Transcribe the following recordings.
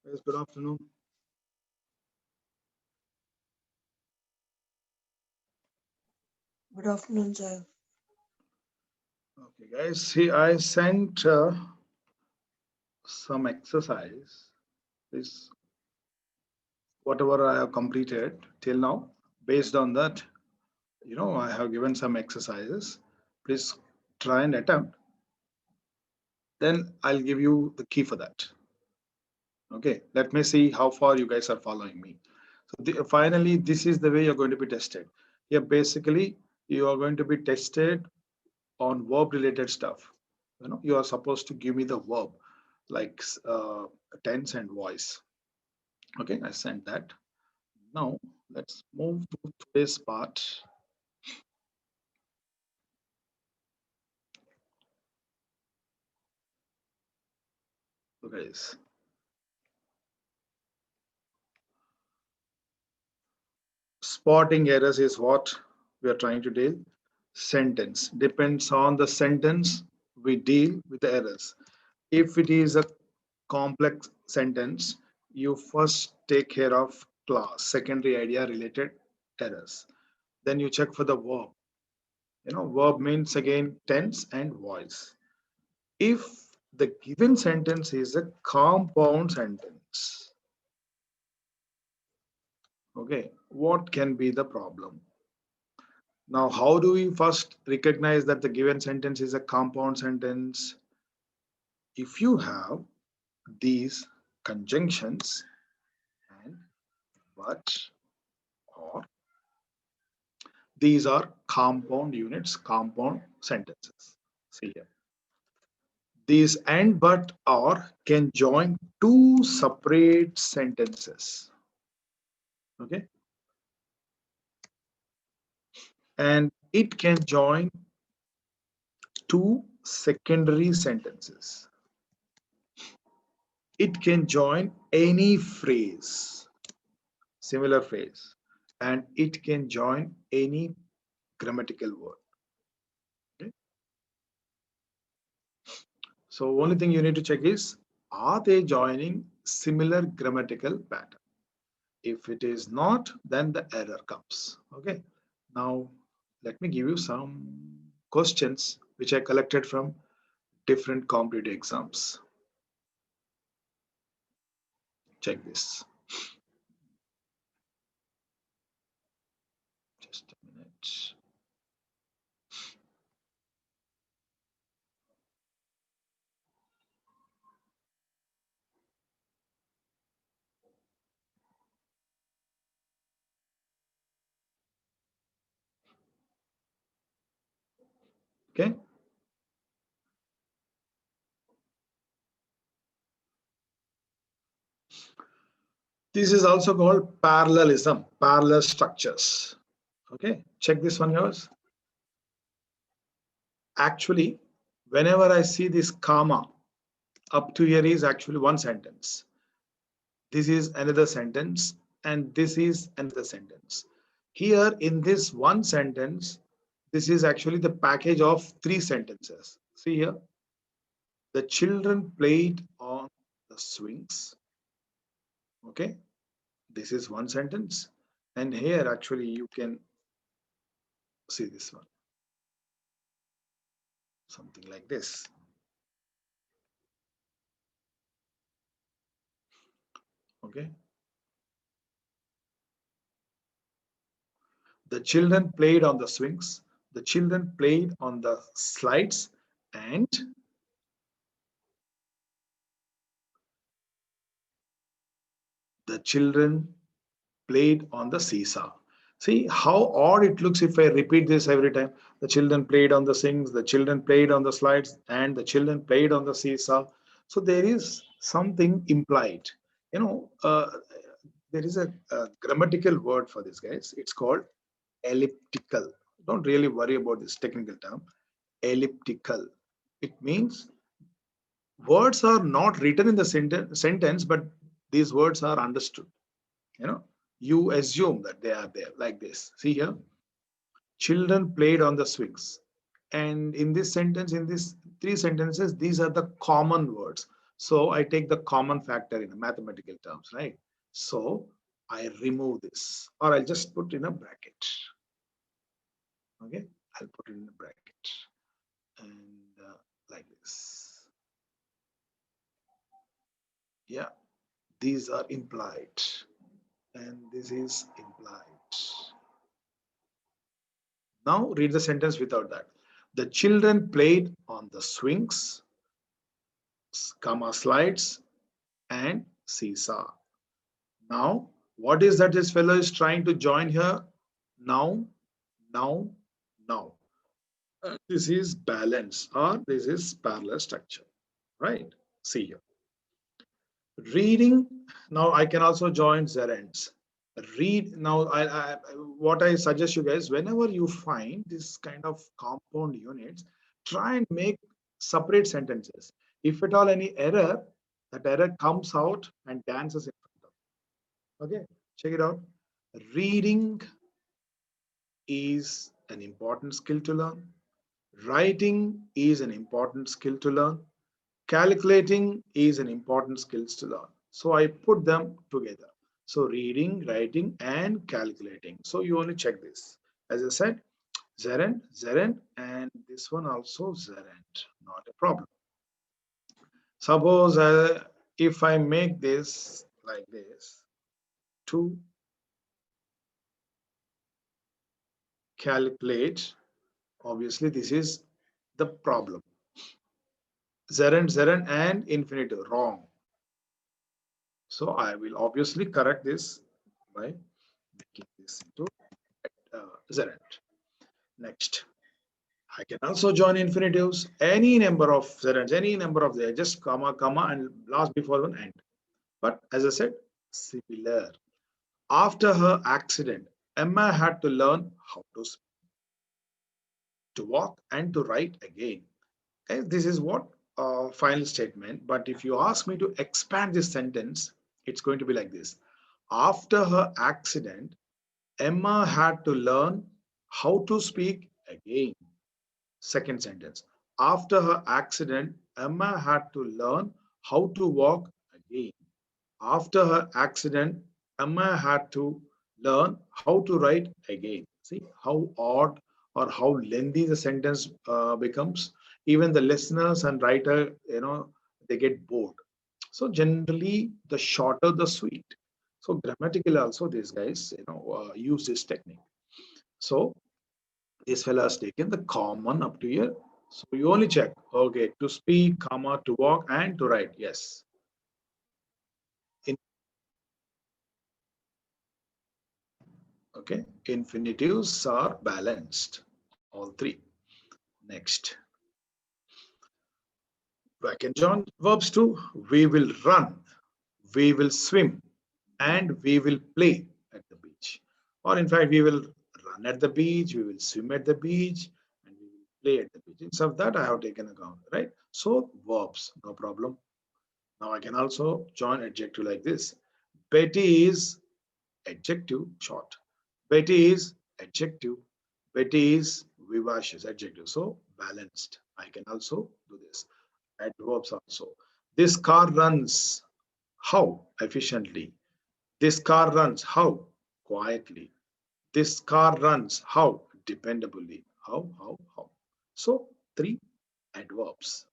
Yes, good afternoon. Good afternoon, sir. Okay, guys, see, I sent some exercise. This whatever I have completed till now. Based on that, I have given some exercises. Please try and attempt. Then I'll give you the key for that. Okay, let me see how far you guys are following me. So finally, this is the way you're going to be tested. Here, basically, you are going to be tested on verb related stuff. You are supposed to give me the verb like tense and voice. Okay, I sent that. Now let's move to today's part. So guys, spotting errors is what we are trying to deal. Sentence depends on the sentence we deal with the errors. If it is a complex sentence, you first take care of class, secondary idea related errors. Then you check for the verb. Verb means again tense and voice. If the given sentence is a compound sentence, okay, what can be the problem? Now, how do we first recognize that the given sentence is a compound sentence? If you have these conjunctions and but or, these are compound units, compound sentences. See here. These and but or can join two separate sentences. Okay. And it can join two secondary sentences. It can join any phrase, similar phrase, and it can join any grammatical word. Okay? So only thing you need to check is, are they joining similar grammatical pattern? If it is not, then the error comes. Okay. Now let me give you some questions which I collected from different competitive exams. Check this. Just a minute. Okay. This is also called parallelism, parallel structures. Okay. Check this one, yours. Actually, whenever I see this comma, up to here is actually one sentence. This is another sentence, and this is another sentence. Here in this one sentence, this is actually the package of three sentences. See here, the children played on the swings. Okay, this is one sentence, and here actually you can see this one, something like this. Okay, the children played on the swings, the children played on the slides, and the children played on the seesaw. See how odd it looks if I repeat this every time. The children played on the swings, the children played on the slides, and the children played on the seesaw. So there is something implied. You know, there is a grammatical word for this, guys. It's called elliptical. Don't really worry about this technical term. Elliptical. It means words are not written in the sentence, but these words are understood. You know, you assume that they are there like this. See here, children played on the swings. And in this sentence, in these three sentences, these are the common words. So I take the common factor in mathematical terms, right? So I remove this, or I'll just put in a bracket. Okay, I'll put it in a bracket and like this. Yeah, these are implied, and this is implied. Now read the sentence without that. The children played on the swings, comma slides, and seesaw. Now, what is that this fellow is trying to join here? Now, now, now. This is balance or this is parallel structure, right? See here. Reading, now I can also join gerunds. Read, now what I suggest you guys, whenever you find this kind of compound units, try and make separate sentences. If at all any error, that error comes out and dances in front of. Okay, check it out. Reading is an important skill to learn. Writing is an important skill to learn. Calculating is an important skill to learn. So I put them together. So reading, writing, and calculating. So you only check this. As I said, gerund, gerund, and this one also gerund. Not a problem. Suppose if I make this like this, to calculate, obviously this is the problem. Gerund, gerund, and infinitive, wrong. So I will obviously correct this by making this into gerund. Next, I can also join infinitives, any number of gerunds, any number of the just comma, comma, and last before one end. But as I said, similar. After her accident, Emma had to learn how to speak, to walk, and to write again. Okay, this is what final statement. But if you ask me to expand this sentence, it's going to be like this. After her accident, Emma had to learn how to speak again. Second sentence. After her accident, Emma had to learn how to walk again. After her accident, Emma had to learn how to write again. See how odd or how lengthy the sentence becomes. Even the listeners and writer, they get bored. So generally, the shorter the sweet. So grammatically also, these guys, use this technique. So this fellow has taken the common up to here. So you only check, okay, to speak, comma, to walk, and to write. Yes. In, okay, infinitives are balanced, all three. Next, I can join verbs too. We will run, we will swim, and we will play at the beach. Or in fact, we will run at the beach, we will swim at the beach, and we will play at the beach. Instead of that, I have taken account, right? So verbs, no problem. Now I can also join adjective like this. Betty is adjective short. Betty is adjective. Betty is vivacious adjective. So balanced. I can also do this. Add verbs also. This car runs how? Efficiently. This car runs how? Quietly. This car runs how? Dependably. How? So three adverbs.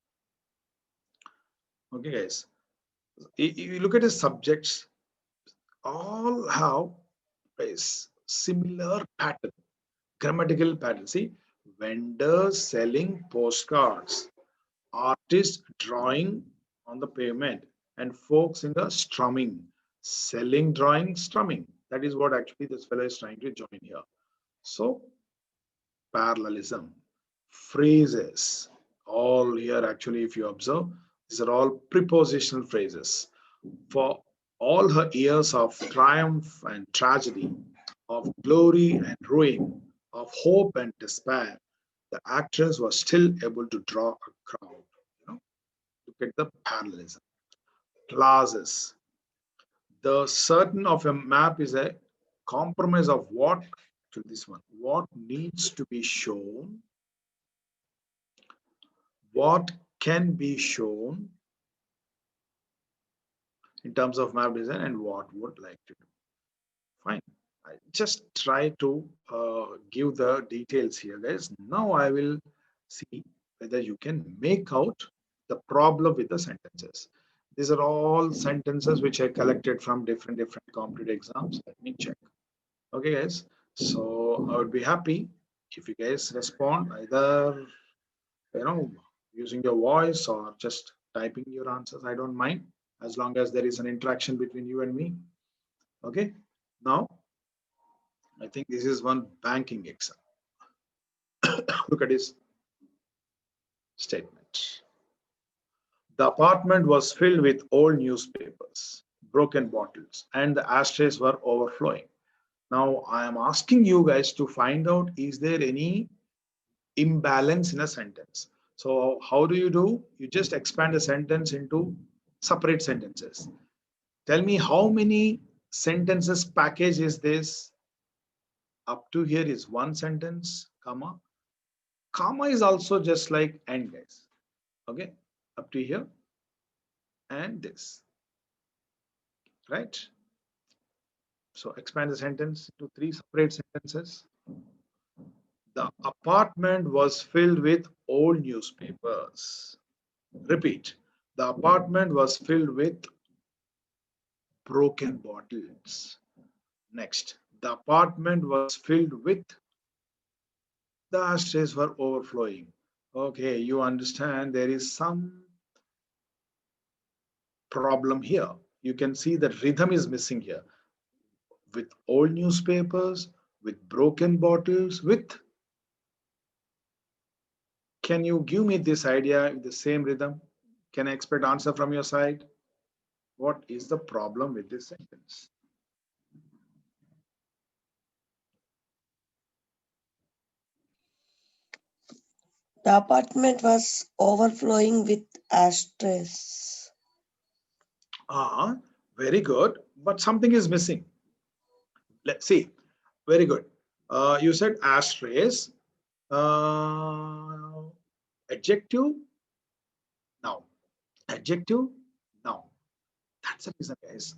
Okay, guys. You look at the subjects, all have a similar pattern, grammatical pattern. See, vendors selling postcards, artists drawing on the pavement, and folks in the strumming, selling, drawing, strumming. That is what actually this fellow is trying to join here. So, parallelism, phrases, all here actually, if you observe, these are all prepositional phrases. For all her years of triumph and tragedy, of glory and ruin, of hope and despair, the actress was still able to draw a crowd. Look at the parallelism. Classes. The certain of a map is a compromise of what to this one. What needs to be shown, what can be shown, in terms of map design and what would like to do. Fine. I just try to give the details here, guys. Now I will see whether you can make out the problem with the sentences. These are all sentences which I collected from different competitive exams. Let me check. Okay, guys. So I would be happy if you guys respond either, you know, using your voice or just typing your answers. I don't mind as long as there is an interaction between you and me. Okay. Now I think this is one banking exam. Look at his statement. The apartment was filled with old newspapers, broken bottles, and the ashtrays were overflowing. Now I am asking you guys to find out, is there any imbalance in a sentence? So how do? You just expand a sentence into separate sentences. Tell me how many sentences package is this? Up to here is one sentence, comma. Comma is also just like and, guys. Okay, up to here and this, right? So expand the sentence to three separate sentences. The apartment was filled with old newspapers. Repeat. The apartment was filled with broken bottles. Next, the apartment was filled with, the ashtrays were overflowing. Okay, you understand there is some problem here. You can see that rhythm is missing here. With old newspapers, with broken bottles, with, can you give me this idea with the same rhythm? Can I expect answer from your side? What is the problem with this sentence? The apartment was overflowing with ashtrays. Ah, very good. But something is missing. Let's see. Very good. You said ashtrays. Uh, Adjective. Now. Adjective. Now. That's the reason, guys.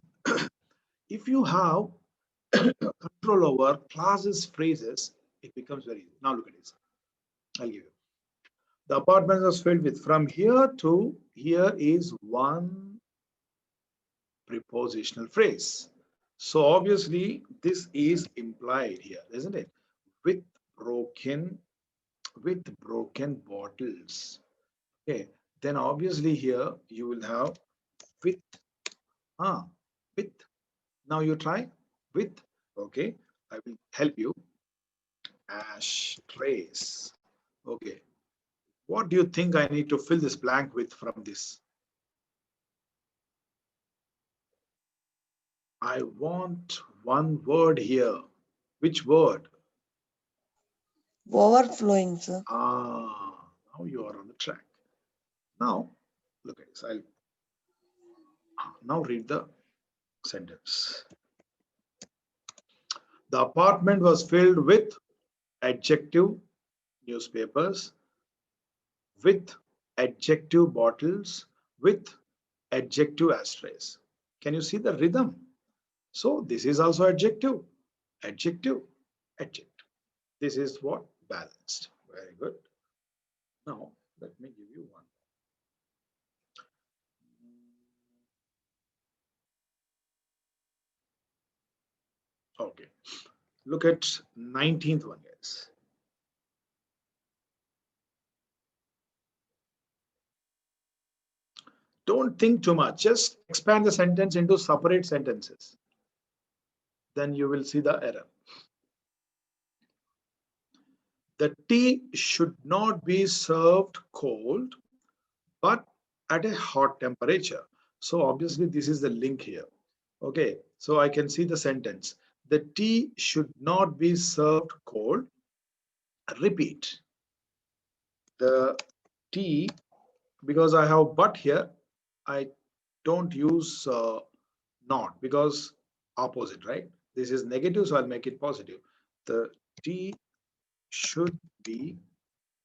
If you have control over clauses, phrases, it becomes very easy. Now look at this. I'll give you. The apartment was filled with, from here to here is one prepositional phrase. So obviously this is implied here, isn't it? With broken, with broken bottles. Okay, then obviously here you will have with, with. Now you try with. Okay, I will help you. Ashtrays. Okay, what do you think I need to fill this blank with from this? I want one word here. Which word? Overflowing, sir. Now you are on the track. Now, look at this. I'll now read the sentence. The apartment was filled with adjective newspapers, with adjective bottles, with adjective ashtrays. Can you see the rhythm? So this is also adjective, adjective, adjective. This is what? Balanced. Very good. Now, let me give you one. Okay. Look at 19th one, guys. Don't think too much. Just expand the sentence into separate sentences. Then you will see the error. The tea should not be served cold, but at a hot temperature. So obviously this is the link here. Okay, so I can see the sentence. The tea should not be served cold. Repeat. The tea, because I have but here, I don't use not, because opposite, right? This is negative, so I'll make it positive. The tea should be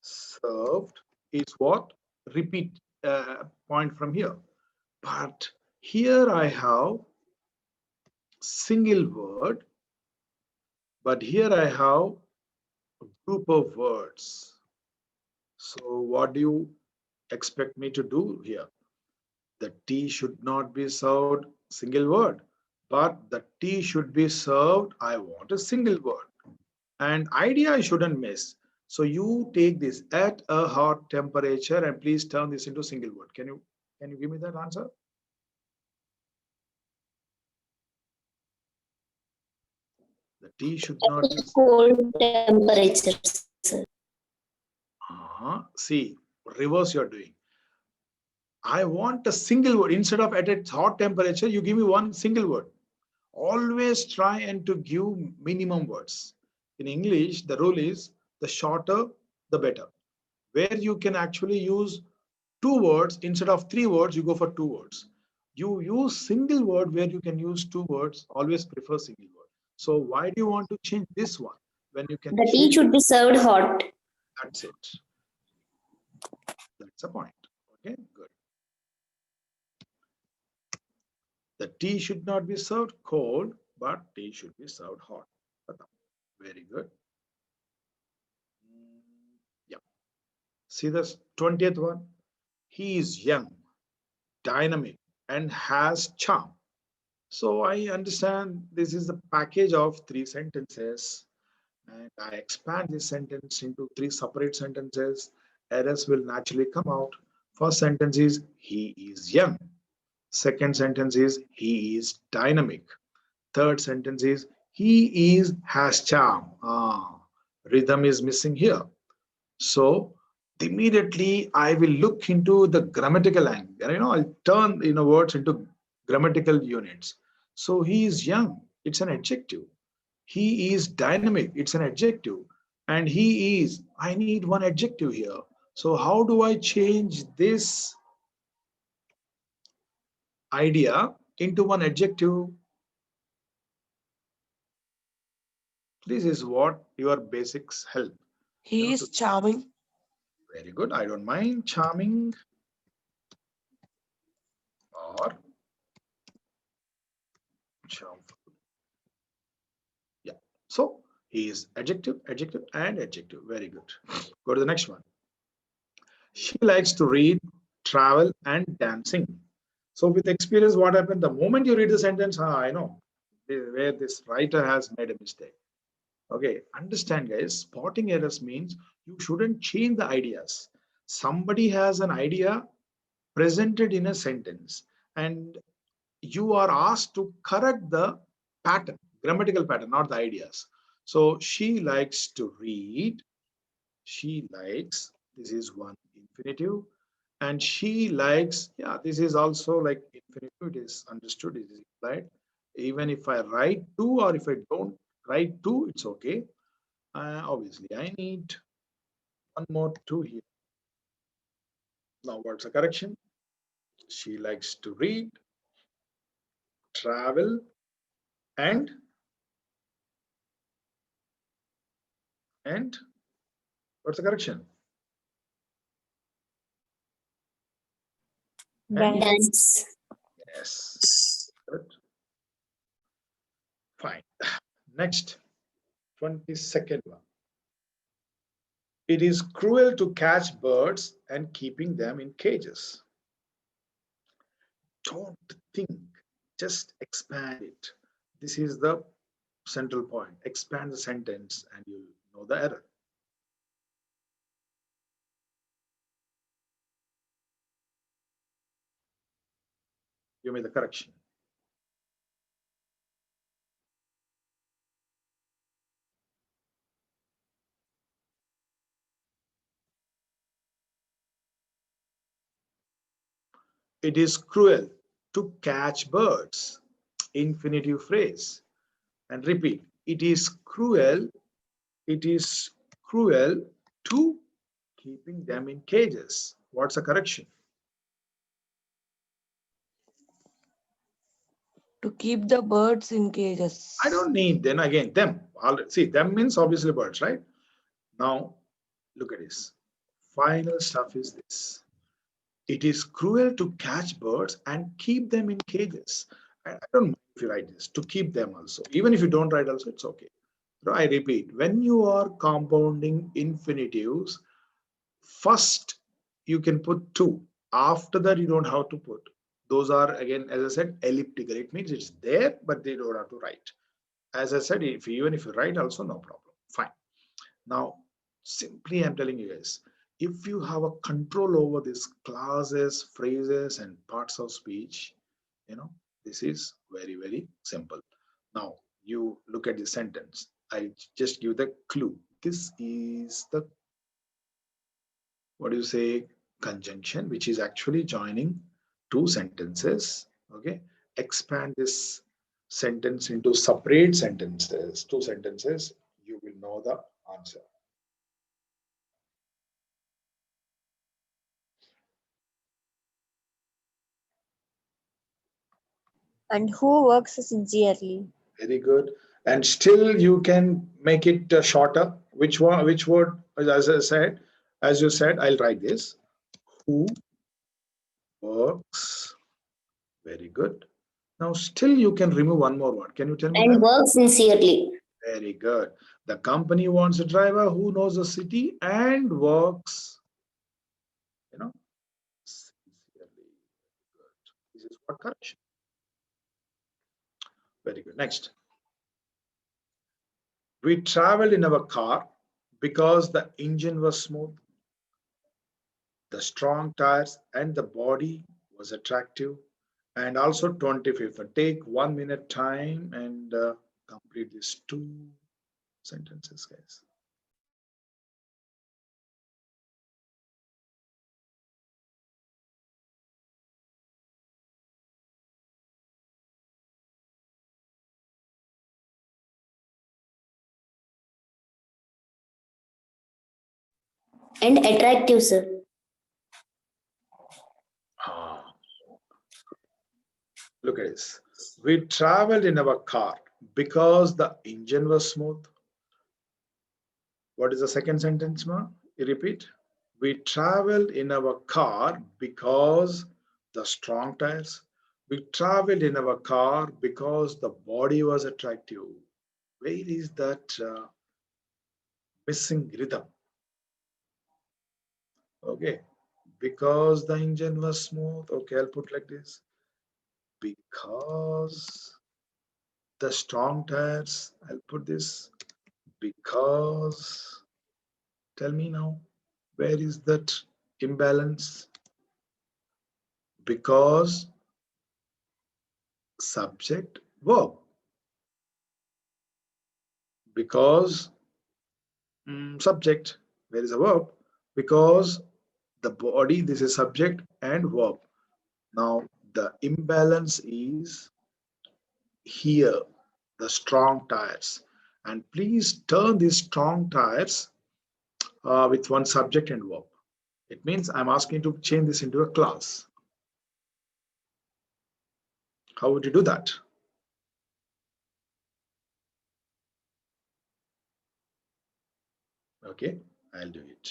served is what? Repeat point from here. But Here I have single word, but here I have a group of words. So what do you expect me to do here? The tea should not be served single word, but the tea should be served, I want a single word. And idea I shouldn't miss. So you take this at a hot temperature and please turn this into single word. Can you give me that answer? The tea should not be Cold temperature, sir. see, reverse you're doing. I want a single word. Instead of at a hot temperature, you give me one single word. Always try and to give minimum words. In English, the rule is the shorter, the better. Where you can actually use two words instead of three words, you go for two words. You use single word where you can use two words, always prefer single word. So why do you want to change this one when you can The tea change? should be served hot. That's it. That's the point. Okay, good. The tea should not be served cold, but tea should be served hot. Very good. Yeah. See this 20th one? He is young, dynamic, and has charm. So I understand this is a package of three sentences, and I expand this sentence into three separate sentences. Errors will naturally come out. First sentence is he is young. Second sentence is he is dynamic. Third sentence is he is has charm. Rhythm is missing here. So immediately I will look into the grammatical angle. I'll turn words into grammatical units. So he is young. It's an adjective. He is dynamic. It's an adjective. And he is. I need one adjective here. So how do I change this idea into one adjective? This is what your basics help. He is charming. Very good. I don't mind. Charming or charmful. Yeah. So he is adjective, adjective, and adjective. Very good. Go to the next one. She likes to read, travel, and dancing. So with experience, what happened? The moment you read the sentence, I know where this writer has made a mistake. Okay, understand, guys. Spotting errors means you shouldn't change the ideas. Somebody has an idea presented in a sentence, and you are asked to correct the pattern, grammatical pattern, not the ideas. So she likes to read. She likes, this is one infinitive. And she likes, yeah, this is also like infinitive. It is understood, it is implied. Even if I write to or if I don't write to, it's okay. Obviously, I need one more to here. Now, what's the correction? She likes to read, travel, and and what's the correction? And Dance. yes, good. Fine. Next, 22nd one. It is cruel to catch birds and keeping them in cages. Don't think, just expand it. This is the central point. Expand the sentence and you'll know the error. Give me the correction. It is cruel to catch birds. Infinitive phrase. And repeat. It is cruel. It is cruel to keeping them in cages. What's the correction? To keep the birds in cages. I don't need then again them. See, them means obviously birds, right? Now look at this. Final stuff is this. It is cruel to catch birds and keep them in cages. I don't mind if you write this, to keep them also. Even if you don't write also, it's okay. So I repeat, when you are compounding infinitives, first you can put two. After that, you don't have to put. Those are, again, as I said, elliptical. It means it's there, but they don't have to write. As I said, even if you write also, no problem. Fine. Now, simply I'm telling you guys, if you have a control over these clauses, phrases, and parts of speech, this is very, very simple. Now, you look at the sentence. I just give the clue. This is the, what do you say, conjunction, which is actually joining two sentences. Okay. Expand this sentence into separate sentences, two sentences, you will know the answer. And who works sincerely? Very good. And still you can make it shorter. Which one, which word, as I said, as you said, I'll write this. Who works. Very good. Now still you can remove one more word. Can you tell me And that? work sincerely. Very good. The company wants a driver who knows the city and works, sincerely. Good. This is what correction. Very good. Next. We traveled in our car because the engine was smooth, the strong tires, and the body was attractive. And also 25th. Take 1 minute time and complete these two sentences, guys. And attractive, sir. Ah, look at this. We traveled in our car because the engine was smooth. What is the second sentence, ma? You repeat. We traveled in our car because the strong tires. We traveled in our car because the body was attractive. Where is that missing rhythm? Okay, because the engine was smooth. Okay, I'll put like this. Because the strong tires, I'll put this. Because, tell me now, where is that imbalance? Because subject verb. Because subject, where is a verb? Because the body, this is subject and verb. Now the imbalance is here, the strong tires. And please turn these strong tires with one subject and verb. It means I'm asking you to change this into a class. How would you do that? Okay, I'll do it.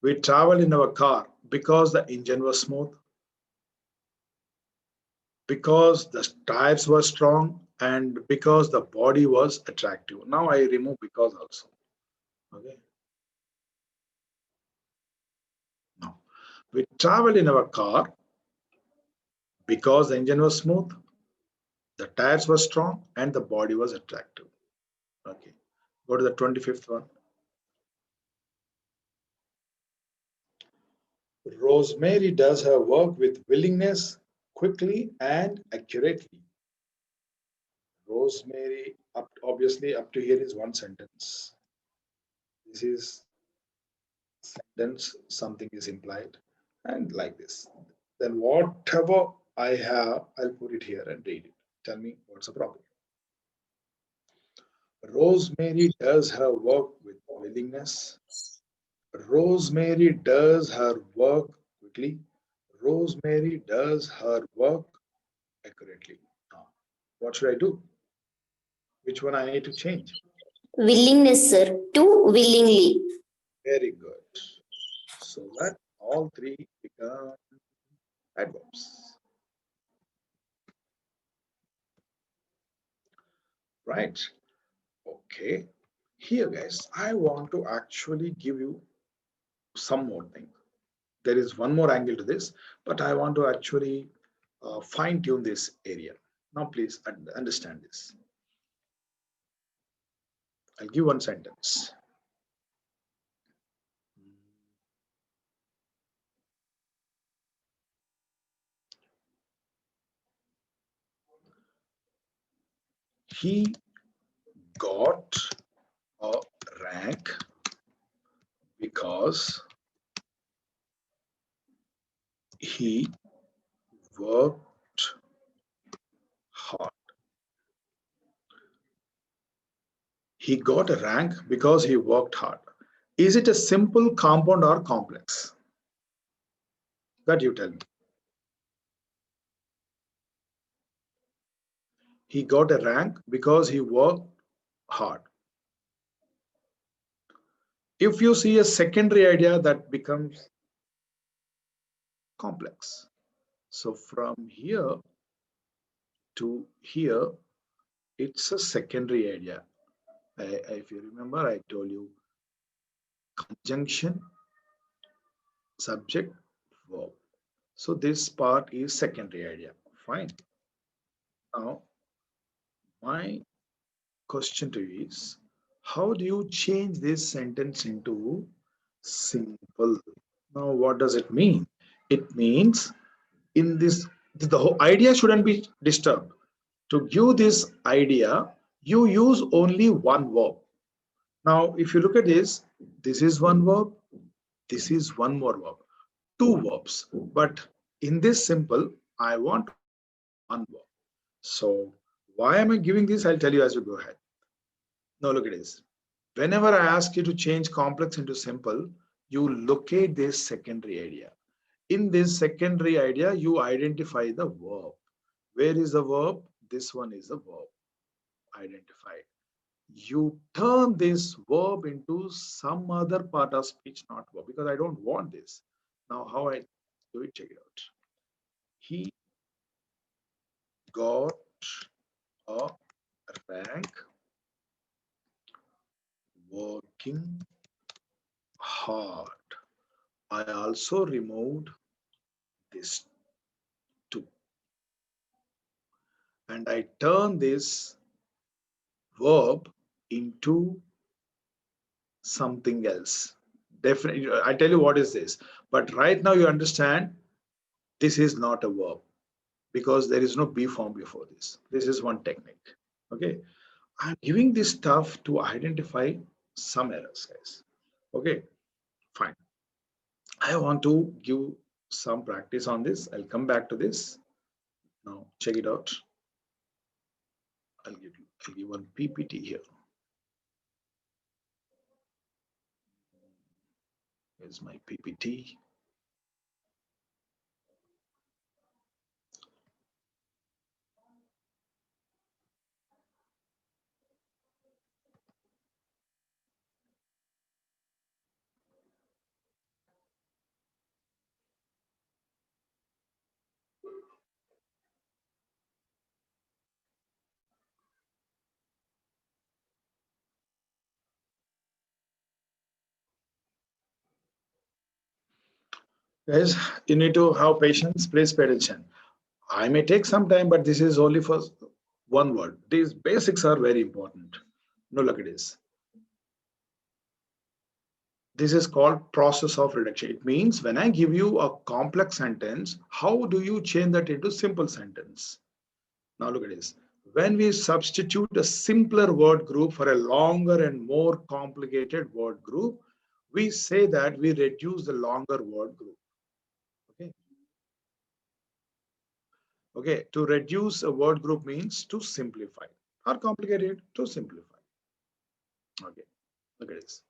We traveled in our car because the engine was smooth, because the tires were strong, and because the body was attractive. Now I remove because also. Okay. Now we traveled in our car because the engine was smooth, the tires were strong, and the body was attractive. Okay. Go to the 25th one. Rosemary does her work with willingness, quickly, and accurately. Rosemary, obviously, up to here is one sentence. This is sentence, something is implied, and like this. Then whatever I have, I'll put it here and read it. Tell me what's the problem. Rosemary does her work with willingness. Rosemary does her work quickly. Rosemary does her work accurately. Now, what should I do? Which one I need to change? Willingness, sir. To willingly. Very good. So that all three become adverbs. Right? Okay. Here, guys, I want to actually give you some more thing. There is one more angle to this, but I want to actually fine tune this area. Now, please understand this. I'll give one sentence. He got a rank because he worked hard. He got a rank because he worked hard. Is it a simple, compound, or complex? That you tell me. He got a rank because he worked hard. If you see a secondary idea, that becomes complex. So from here to here, it's a secondary idea. If you remember, I told you conjunction, subject, verb. So this part is secondary idea. Fine. Now, my question to you is, how do you change this sentence into simple? Now, what does it mean? It means in this, the whole idea shouldn't be disturbed. To give this idea, you use only one verb. Now, if you look at this is one verb, this is one more verb, two verbs. But in this simple, I want one verb. So why am I giving this? I'll tell you as we go ahead. Now look at this. Whenever I ask you to change complex into simple, you locate this secondary idea. In this secondary idea, you identify the verb. Where is the verb? This one is the verb. Identified. You turn this verb into some other part of speech, not verb, because I don't want this. Now, how I do it, check it out. He got a rank working hard. I also removed this too. And I turn this verb into something else. Definitely, I tell you what is this. But right now you understand this is not a verb because there is no be form before this. This is one technique. Okay. I'm giving this stuff to identify some errors, guys. Okay, fine. I want to give some practice on this. I'll come back to this. Now check it out. I'll give one PPT here. Here's my PPT. Guys, you need to have patience. Please pay attention. I may take some time, but this is only for one word. These basics are very important. Now look at this. This is called process of reduction. It means when I give you a complex sentence, how do you change that into simple sentence? Now look at this. When we substitute a simpler word group for a longer and more complicated word group, we say that we reduce the longer word group. Okay. Okay. To reduce a word group means to simplify or complicated to simplify. Okay. Look at this.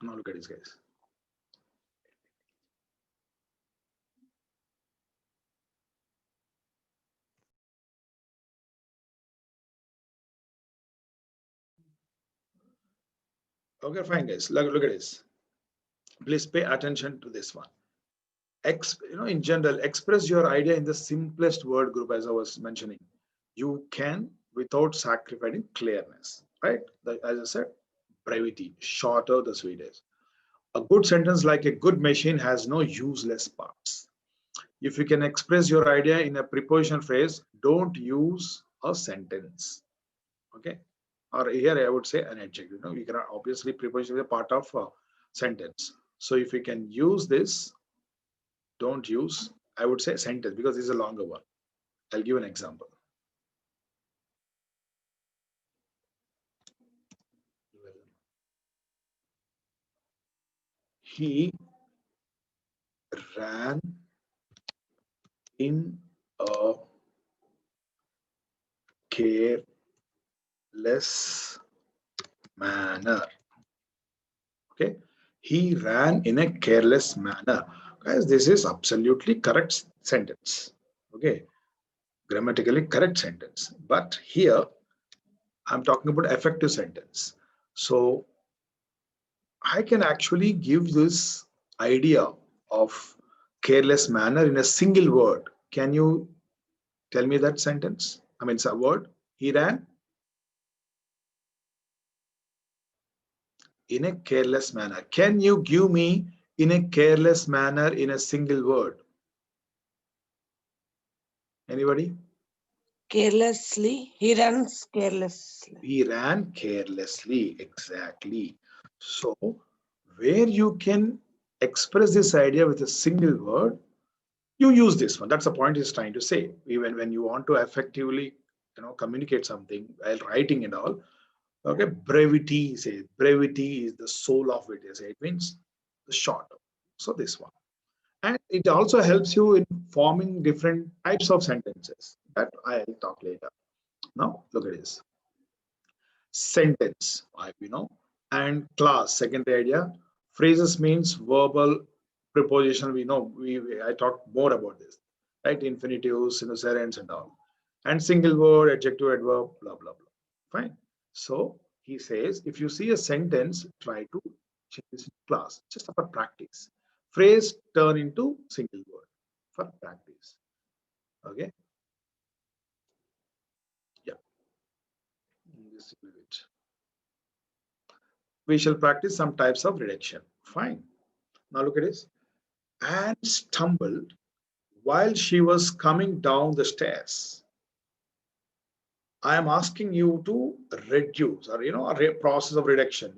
Now look at this, guys. Okay, fine, guys. Look at this. Please pay attention to this one. In general, express your idea in the simplest word group, as I was mentioning. You can without sacrificing clearness, right? As I said, brevity, shorter the sweetest. A good sentence like a good machine has no useless parts. If you can express your idea in a preposition phrase, don't use a sentence. Okay? Or here I would say an adjective. You cannot obviously preposition is a part of a sentence. So if you can use this, don't use, I would say sentence because this is a longer one. I'll give an example. He ran in a careless manner. Okay, he ran in a careless manner. Guys, this is absolutely correct sentence. Okay, grammatically correct sentence. But here I'm talking about effective sentence. So I can actually give this idea of careless manner in a single word. Can you tell me that sentence? I mean, it's a word. He ran in a careless manner. Can you give me in a careless manner in a single word? Anybody? Carelessly. He runs carelessly. He ran carelessly. Exactly. So, where you can express this idea with a single word, you use this one. That's the point he's trying to say. Even when you want to effectively, communicate something while writing and all, okay, brevity, say brevity is the soul of it. Say it means the short. So this one, and it also helps you in forming different types of sentences that I'll talk later. Now look at this sentence, and class. Secondary idea. Phrases means verbal preposition. I talked more about this, right? Infinitives, gerunds, and all, and single word, adjective, adverb, blah blah blah. Fine. So he says, if you see a sentence, try to change this in class, just for practice. Phrase turn into single word for practice. Okay. Yeah. This will be it. We shall practice some types of reduction. Fine. Now look at this. And stumbled while she was coming down the stairs. I am asking you to reduce, or a process of reduction.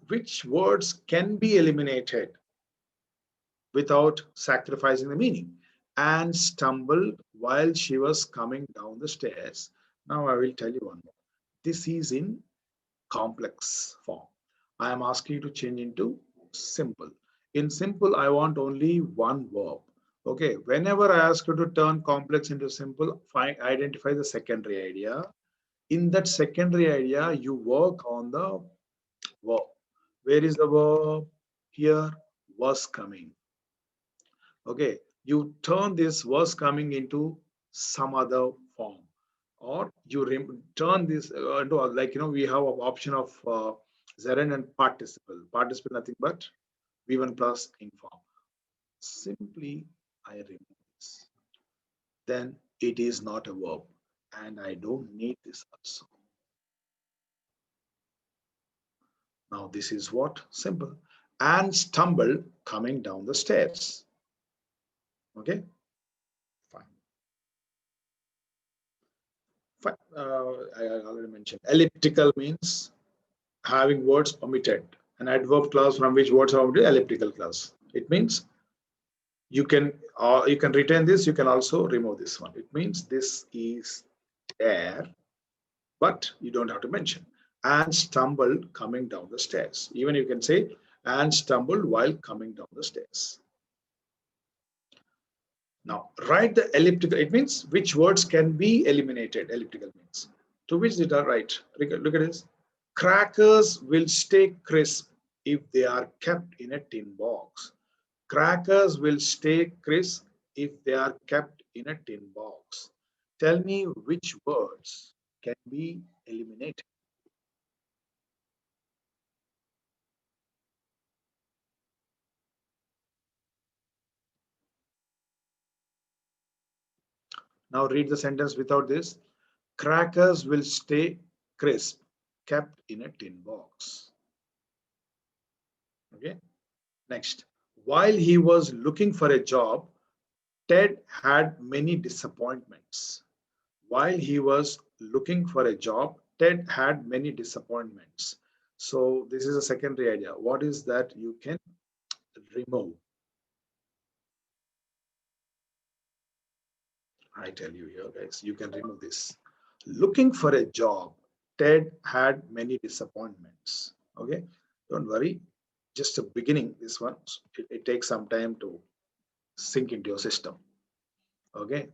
Which words can be eliminated without sacrificing the meaning. And stumbled while she was coming down the stairs. Now I will tell you one more. This is in complex form. I am asking you to change into simple. In simple, I want only one verb. Okay, whenever I ask you to turn complex into simple, identify the secondary idea. In that secondary idea, you work on the verb. Where is the verb? Here, was coming. Okay, you turn this was coming into some other form, or you turn this into we have an option of gerund and participle. Participle nothing but V1 plus ing form. Simply I remove this. Then it is not a verb, and I don't need this also. Now this is what? Simple. And stumble coming down the stairs. Okay, fine. Fine. I already mentioned elliptical means having words omitted. An adverb clause from which words are omitted, elliptical clause. It means you can retain this, you can also remove this one. It means this is there, but you don't have to mention. And stumbled coming down the stairs. Even you can say and stumbled while coming down the stairs. Now write the elliptical. It means which words can be eliminated. Elliptical means to which did I write? Look at this. Crackers will stay crisp if they are kept in a tin box. Crackers will stay crisp if they are kept in a tin box. Tell me which words can be eliminated. Now read the sentence without this. Crackers will stay crisp, kept in a tin box. Okay. Next. While he was looking for a job, Ted had many disappointments. While he was looking for a job, Ted had many disappointments. So this is a secondary idea. What is that you can remove? I tell you here, guys, you can remove this. Looking for a job, Ted had many disappointments. Okay, don't worry. Just a beginning, this one. It takes some time to sink into your system. Okay.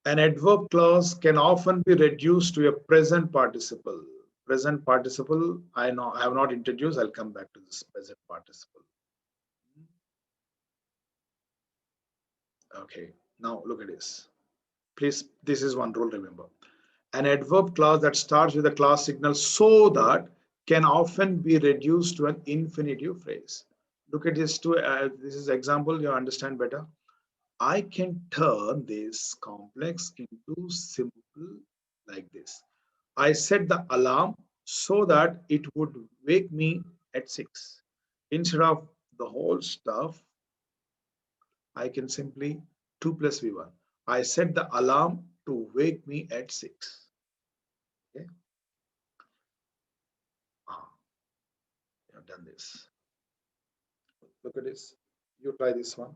An adverb clause can often be reduced to a present participle. Present participle, I know I have not introduced. I'll come back to this present participle. Okay, now look at this. Please, this is one rule, remember. An adverb clause that starts with a clause signal so that can often be reduced to an infinitive phrase. Look at this too. This is example you understand better. I can turn this complex into simple like this. I set the alarm so that it would wake me at 6. Instead of the whole stuff, I can simply 2 plus V1. I set the alarm to wake me at 6. Okay. You have done this. Look at this. You try this one.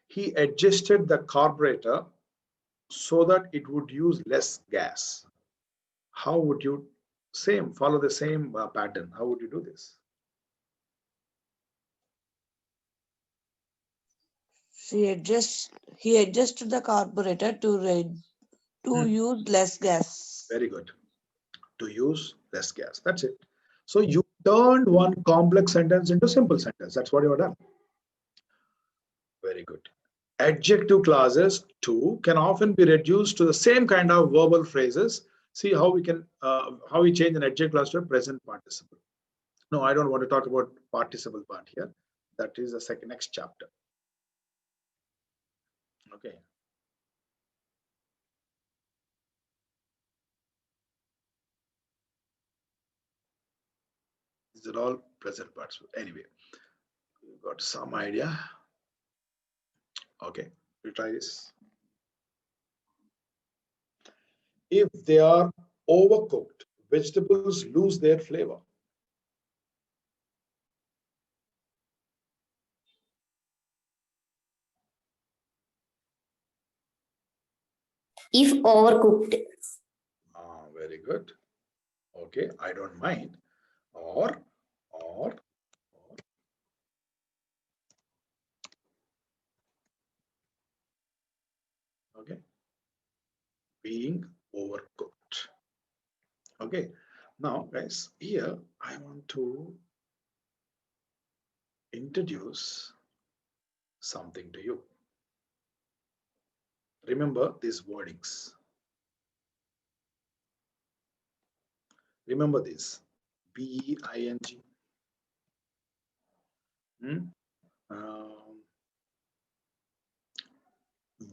He adjusted the carburetor so that it would use less gas. How would you follow the same pattern? How would you do this? He adjusted the carburetor to use less gas. Very good. To use less gas. That's it. So you turned one complex sentence into simple sentence. That's what you have done. Very good. Adjective clauses too can often be reduced to the same kind of verbal phrases. See how we can how we change an adjective clause to a present participle. No, I don't want to talk about participle part here. That is the next chapter. Okay. These are all present parts. Anyway, we've got some idea. Okay, we try this. If they are overcooked, vegetables lose their flavor. If overcooked. Very good. Okay, I don't mind. Or, okay, being overcooked. Okay, now guys, here I want to introduce something to you. Remember these wordings. Remember this. B-E-I-N-G.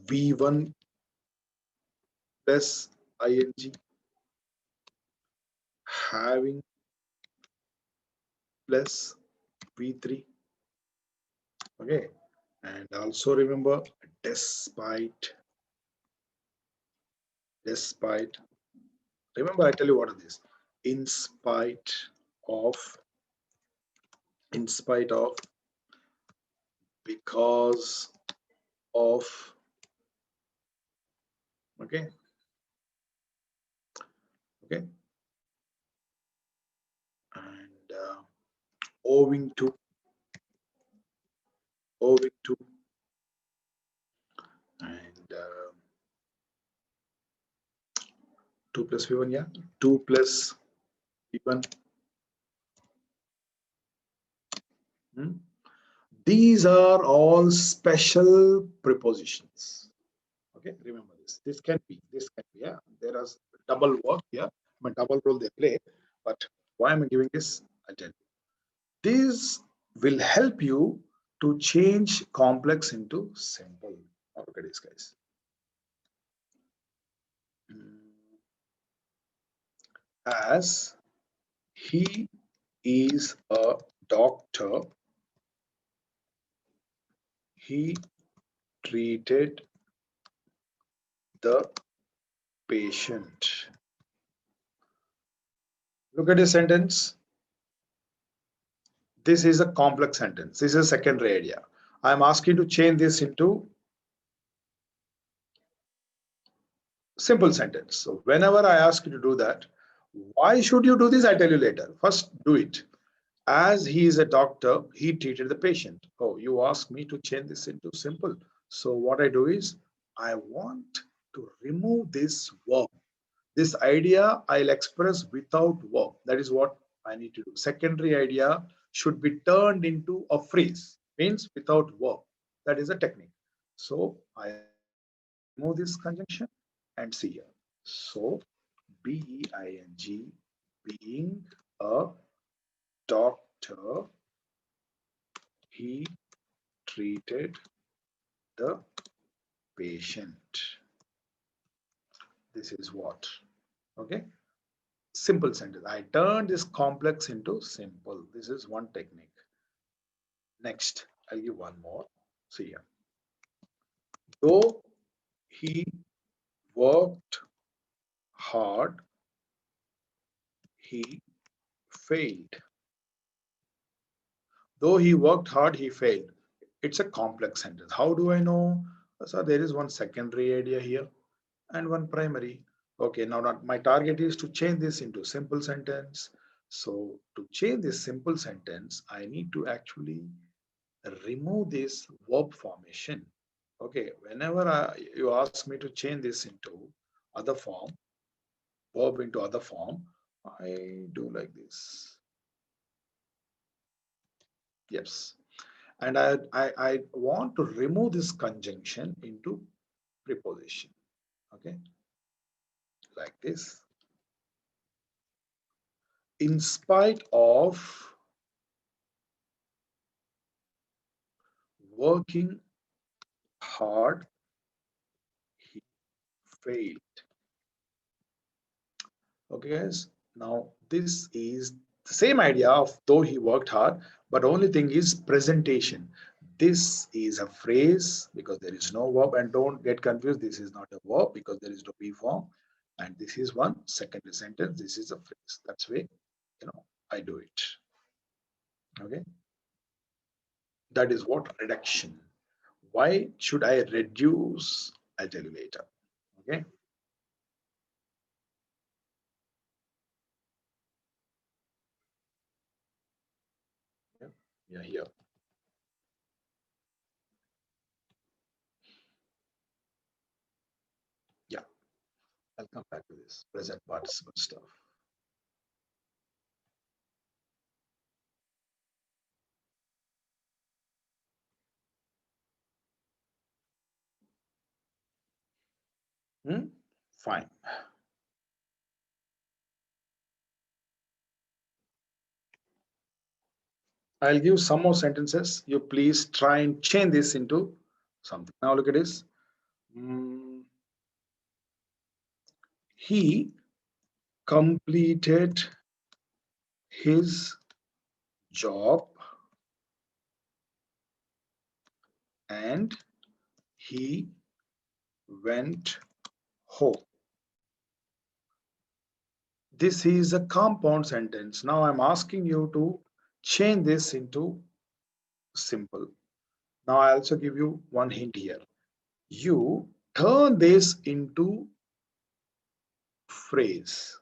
V1 plus ing, having plus V3. Okay, and also remember despite. Remember, I tell you what it is. In spite of, because of. Okay. Okay. And owing to, and 2 plus V1, yeah, 2 plus V1, Hmm? These are all special prepositions. Okay, remember this. This can be, yeah. There is double work here, double role they play. But why am I giving this? I tell you. This will help you to change complex into simple. Now look at this, guys. As he is a doctor, he treated the patient. Look at this sentence. This is a complex sentence. This is a secondary idea. I'm asking to change this into simple sentence. So whenever I ask you to do that, why should you do this? I tell you later. First, do it. As he is a doctor, he treated the patient. Oh, you ask me to change this into simple. So what I do is I want to remove this verb. This idea I'll express without verb. That is what I need to do. Secondary idea should be turned into a phrase, means without verb. That is a technique. So I remove this conjunction and see here. So being, being a doctor, he treated the patient. This is what? Okay. Simple sentence. I turned this complex into simple. This is one technique. Next, I'll give one more. See here. Though he worked hard, he failed. Though he worked hard, he failed. It's a complex sentence. How do I know? So there is one secondary idea here and one primary. Okay, now my target is to change this into simple sentence. So to change this simple sentence, I need to actually remove this verb formation. Okay, whenever you ask me to change this into other form, verb into other form, I do like this. Yes. And I want to remove this conjunction into preposition. Okay, like this. In spite of working hard, he failed. Okay, guys. Now this is the same idea of though he worked hard, but only thing is presentation. This is a phrase because there is no verb, and don't get confused. This is not a verb because there is no be form, and this is one secondary sentence. This is a phrase. That's way I do it. Okay, that is what reduction. Why should I reduce? I'll tell you later. Okay. Yeah, yeah, here. Yeah, I'll come back to this present participle stuff. Fine. I'll give some more sentences. You please try and change this into something. Now look at this. He completed his job and he went home. This is a compound sentence. Now I'm asking you to change this into simple. Now I also give you one hint here. You turn this into phrase.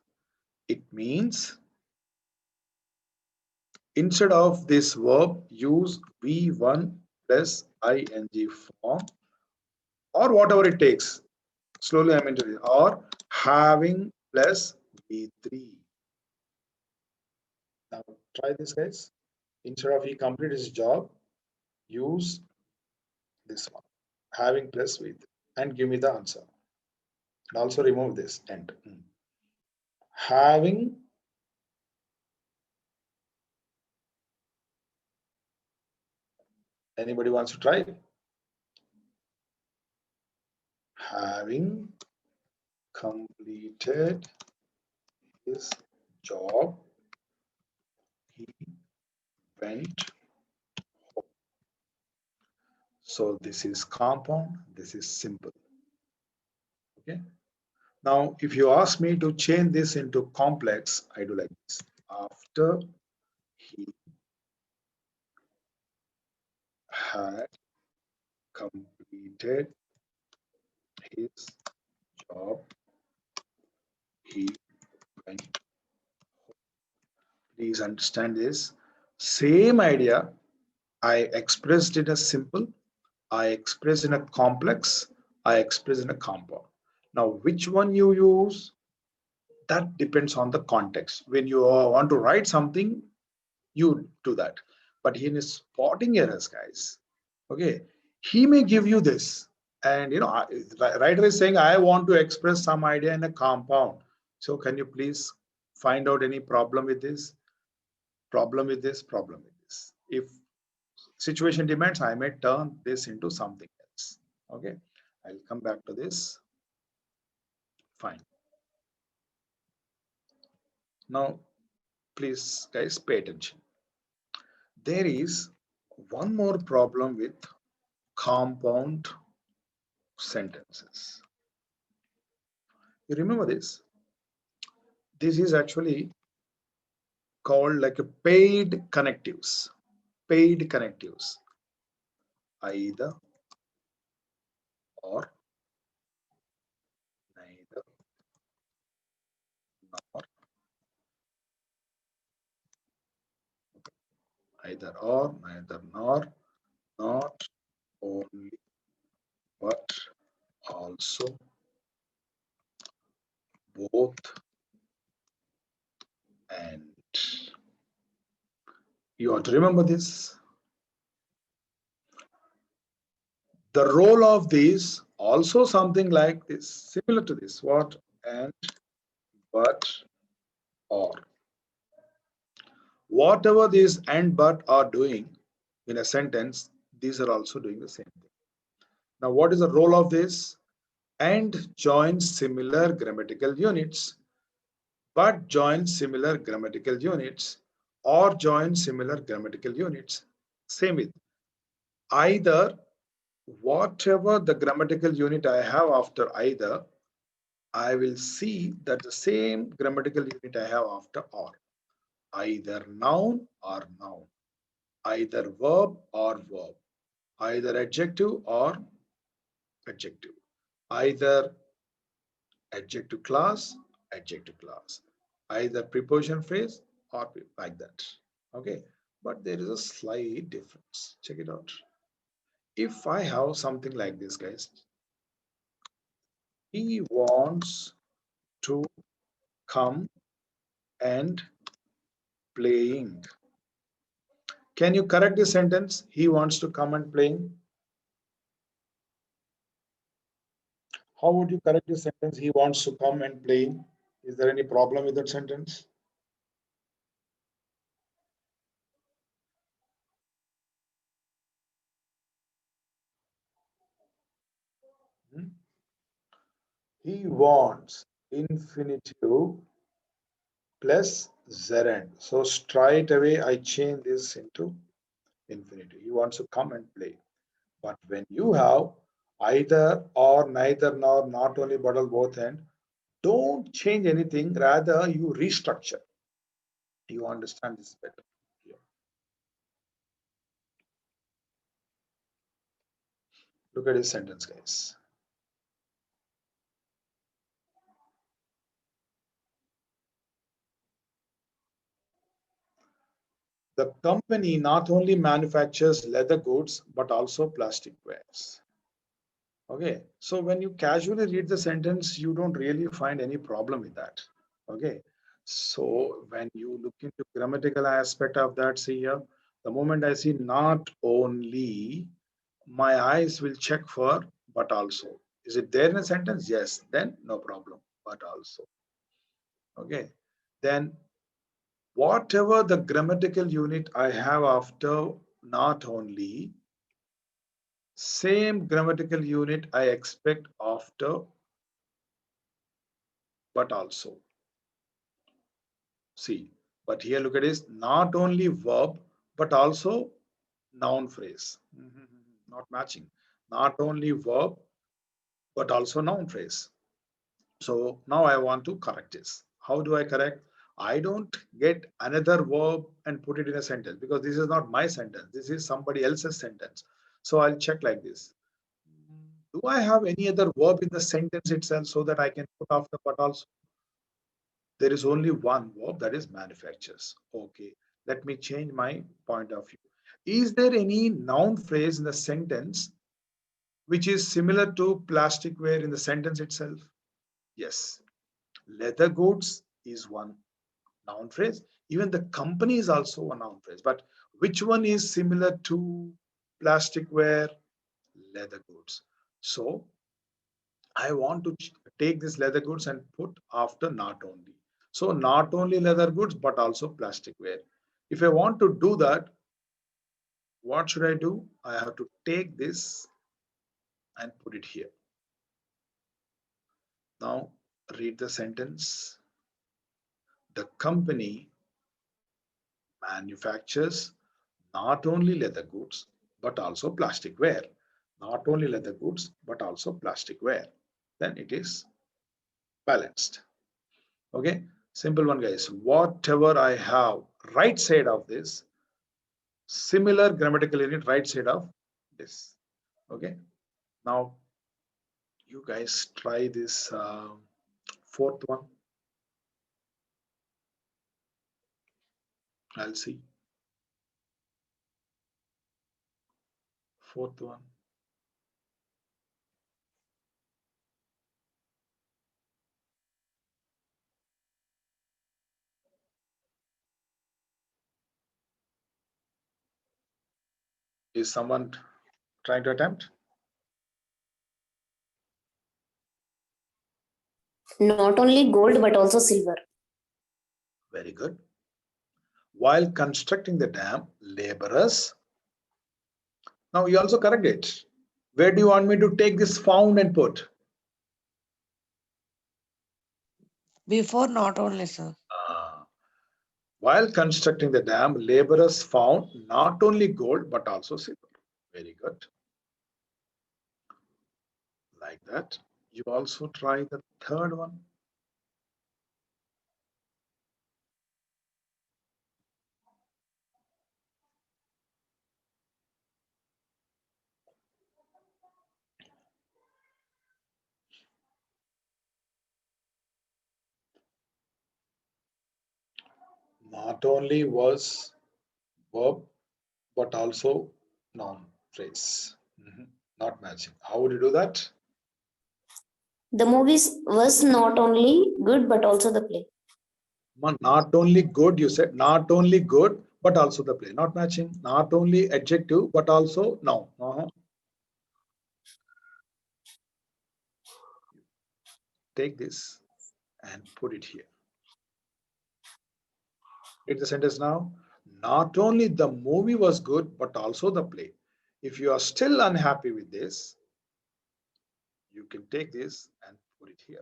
It means instead of this verb, use V1 plus ing form or whatever it takes. Slowly I'm into it. Or having plus V3. Now try this, guys. Instead of he completed his job, use this one, having plus with, and give me the answer. And also remove this and. Having anybody wants to try? Having completed his job, he went home. So this is compound, this is simple. Okay. Now, if you ask me to change this into complex, I do like this. After he had completed his job, he went. Please understand this. Same idea. I expressed it as simple. I expressed in a complex. I expressed in a compound. Now, which one you use, that depends on the context. When you want to write something, you do that. But in his spotting errors, guys, okay, he may give you this. And writer is saying, I want to express some idea in a compound. So can you please find out any problem with this? Problem with this, problem with this. If situation demands, I may turn this into something else. Okay, I'll come back to this. Fine. Now, please, guys, pay attention. There is one more problem with compound sentences. You remember this? This is actually called like a paid connectives. Paid connectives. Either or, neither nor, either or, neither nor, not only but also, both and. You want to remember this. The role of these also something like this, similar to this. What? And, but, or. Whatever these and but are doing in a sentence, these are also doing the same thing. Now, what is the role of this? And joins similar grammatical units, but joins similar grammatical units, or joins similar grammatical units. Same with either. Whatever the grammatical unit I have after either, I will see that the same grammatical unit I have after or. Either noun or noun, either verb or verb, either adjective or adjective, either adjective class, either preposition phrase or like that. Okay, but there is a slight difference. Check it out. If I have something like this, guys, he wants to come and playing. Can you correct the sentence? He wants to come and playing. How would you correct the sentence? He wants to come and playing. Is there any problem with that sentence? He wants infinitive plus gerund. So straight away I change this into infinitive. He wants to come and play. But when you have either or, neither nor, not only but all, both and, don't change anything. Rather, you restructure. You understand this better. Yeah. Look at this sentence, guys. The company not only manufactures leather goods, but also plastic wares. Okay, so when you casually read the sentence, you don't really find any problem with that. Okay, so when you look into grammatical aspect of that, see here, The moment I see not only, my eyes will check for but also. Is it there in a sentence? Yes, then no problem. But also. Okay. Then whatever the grammatical unit I have after not only, same grammatical unit I expect after but also. See, but here look at this, not only verb but also noun phrase. Not matching. Not only verb but also noun phrase. So now I want to correct this. How do I correct? I don't get another verb and put it in a sentence because this is not my sentence. This is somebody else's sentence. So I'll check like this. Do I have any other verb in the sentence itself so that I can put after but also? There is only one verb, that is manufactures. Okay, let me change my point of view. Is there any noun phrase in the sentence which is similar to plasticware in the sentence itself? Yes. Leather goods is one noun phrase. Even the company is also a noun phrase. But which one is similar to plasticware? Leather goods. So I want to take this leather goods and put after not only. So not only leather goods, but also plasticware. If I want to do that, what should I do? I have to take this and put it here. Now read the sentence. The company manufactures not only leather goods, but also plasticware. Not only leather goods, but also plasticware. Then it is balanced. Okay, simple one, guys. Whatever I have right side of this, similar grammatical unit right side of this. Okay, now you guys try this fourth one. I'll see. Fourth one. Is someone trying to attempt? Not only gold but also silver. Very good. While constructing the dam, laborers. Now you also correct it. Where do you want me to take this found and put? Before not only, sir. While constructing the dam, laborers found not only gold but also silver. Very good. Like that. You also try the third one. Not only was verb but also noun phrase. Not matching. How would you do that? The movies was not only good but also the play. Not only good, you said not only good, but also the play. Not matching. Not only adjective, but also noun. Take this and put it here. Read the sentence now. Not only the movie was good, but also the play. If you are still unhappy with this, you can take this and put it here.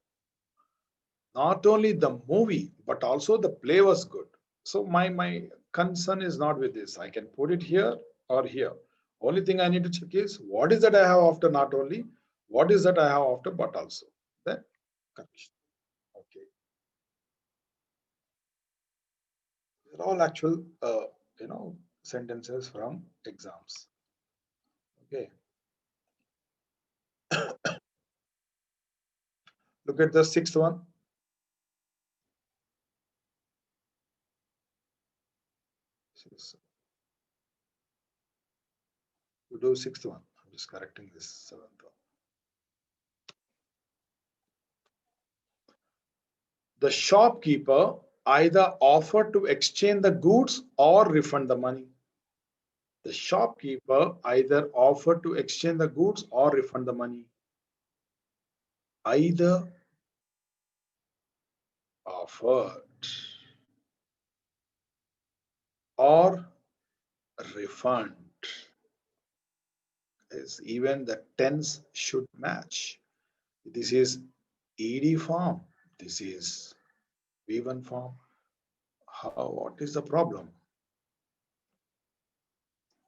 Not only the movie, but also the play was good. So my concern is not with this. I can put it here or here. Only thing I need to check is what is that I have after not only, what is that I have after but also. Then correction. Okay. They're all actual sentences from exams. Okay. Look at the sixth one. You do sixth one. I'm just correcting this seventh one. The shopkeeper either offered to exchange the goods or refund the money. The shopkeeper either offered to exchange the goods or refund the money. Either offered or refund. Is even the tense should match. This is ED form. This is V1 form. What is the problem?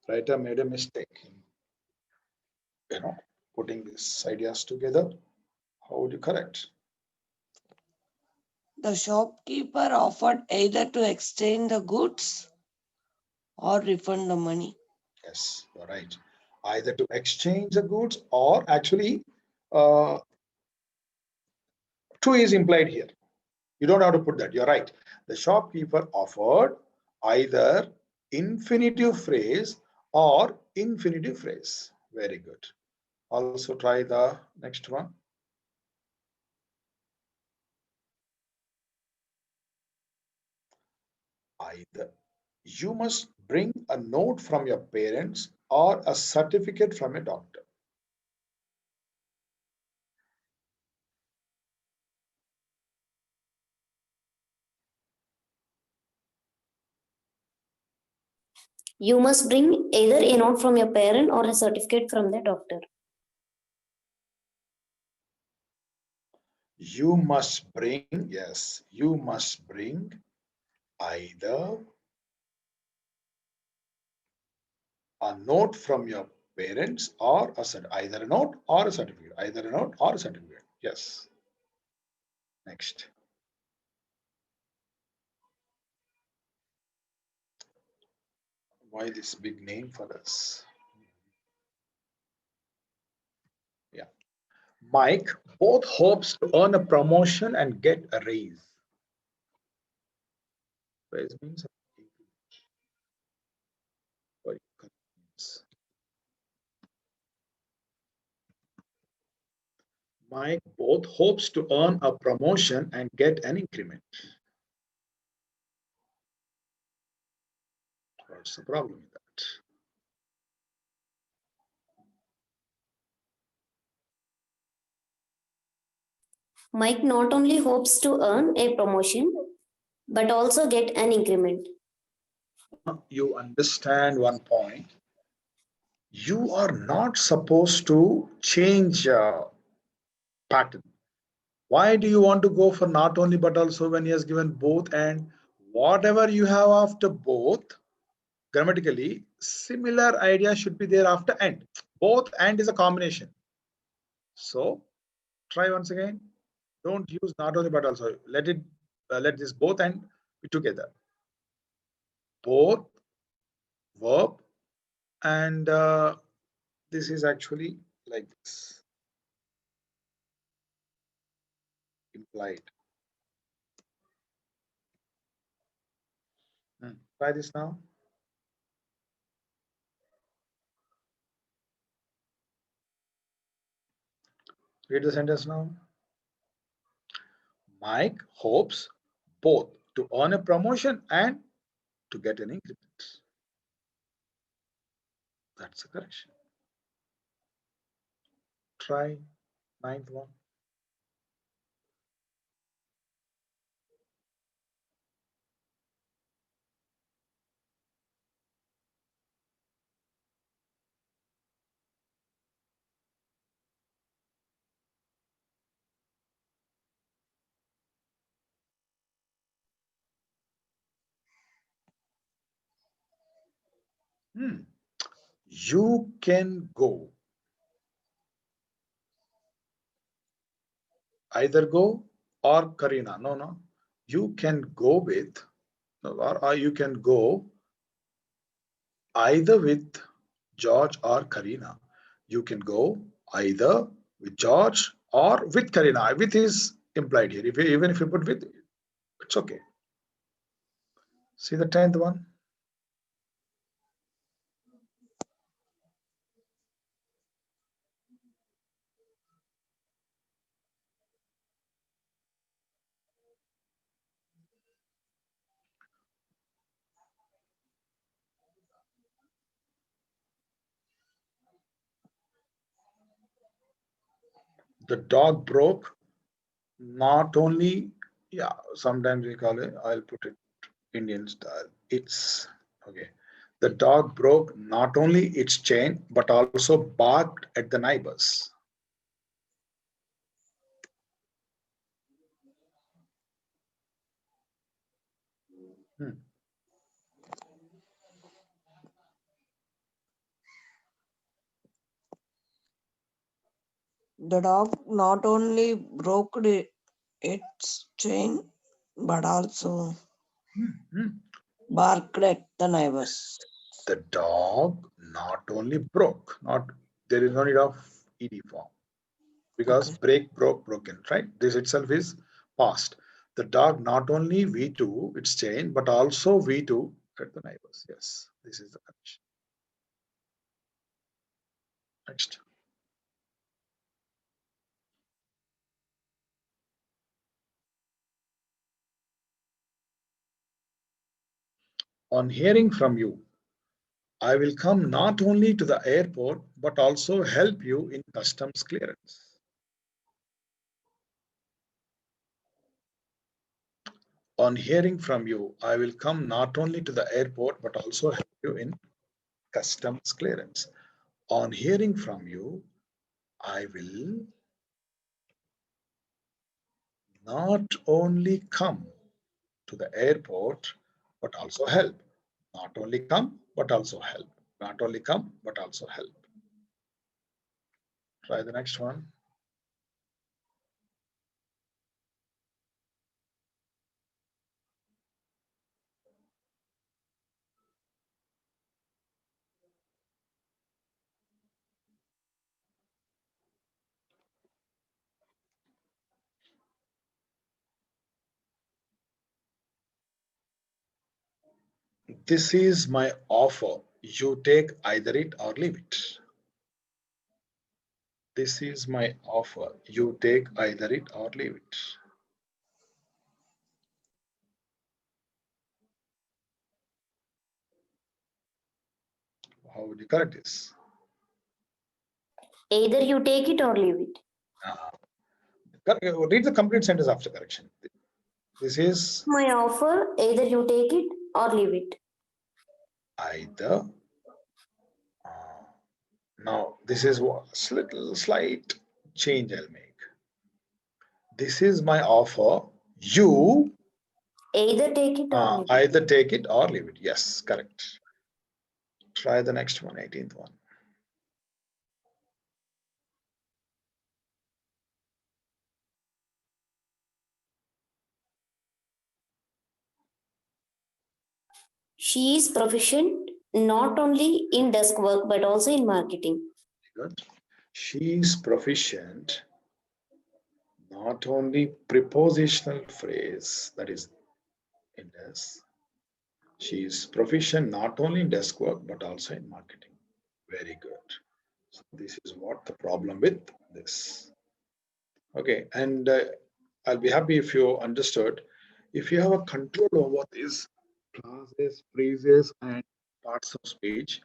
Writer made a mistake in putting these ideas together. How would you correct? The shopkeeper offered either to exchange the goods or refund the money. Yes, you're right. Either to exchange the goods or actually uh, to is implied here. You don't have to put that. You're right. The shopkeeper offered either infinitive phrase or infinitive phrase. Very good. Also try the next one. Either you must bring a note from your parents or a certificate from a doctor. You must bring either a note from your parent or a certificate from the doctor. You must bring, yes, you must bring either a note from your parents or either a note or a certificate. Either a note or a certificate. Yes. Next. Why this big name for us? Yeah. Mike both hopes to earn a promotion and get a raise. Raise means for convenience. Mike both hopes to earn a promotion and get an increment. What's the problem with that? Mike not only hopes to earn a promotion, but also get an increment. You understand one point. You are not supposed to change pattern. Why do you want to go for not only but also when he has given both and whatever you have after both? Grammatically, similar idea should be there after and. Both and is a combination. So try once again. Don't use not only but also. Let this both and be together. Both verb and this is actually like this implied. Try this now. Read the sentence now. Mike hopes both to earn a promotion and to get an increment. That's the correction. Try ninth one. You can go. Either go or Karina. No, no. You can go with, or you can go either with George or Karina. You can go either with George or with Karina. With is implied here. Even if you put with, it's okay. See the 10th one. The dog broke not only, yeah, sometimes we call it, I'll put it Indian style. It's okay. The dog broke not only its chain, but also barked at the neighbors. Hmm. The dog not only broke its chain, but also Hmm. barked at the neighbors. The dog not only broke, not there is no need of ed form because Okay. break, broke, broken, right? This itself is past. The dog not only V2 its chain, but also V2 at the neighbors. Yes, this is the condition. Next. On hearing from you, I will come not only to the airport, but also help you in customs clearance. On hearing from you, I will come not only to the airport, but also help you in customs clearance. On hearing from you, I will not only come to the airport, but also help. Not only come, but also help. Not only come, but also help. Try the next one. This is my offer. You take either it or leave it. This is my offer. You take either it or leave it. How would you correct this? Either you take it or leave it. Read the complete sentence after correction. This is My offer, either you take it or leave it. either. Now, this is what little slight change I'll make. This is my offer. You Either take it or leave it. either take it or leave it. Yes, correct. Try the next one, 18th one. She is proficient not only in desk work but also in marketing. Good. She's proficient, not only prepositional phrase, that is in this. She is proficient not only in desk work but also in marketing. Very good. So this is what the problem with this. Okay, and I'll be happy if you understood. If you have a control over these clauses, phrases, and parts of speech,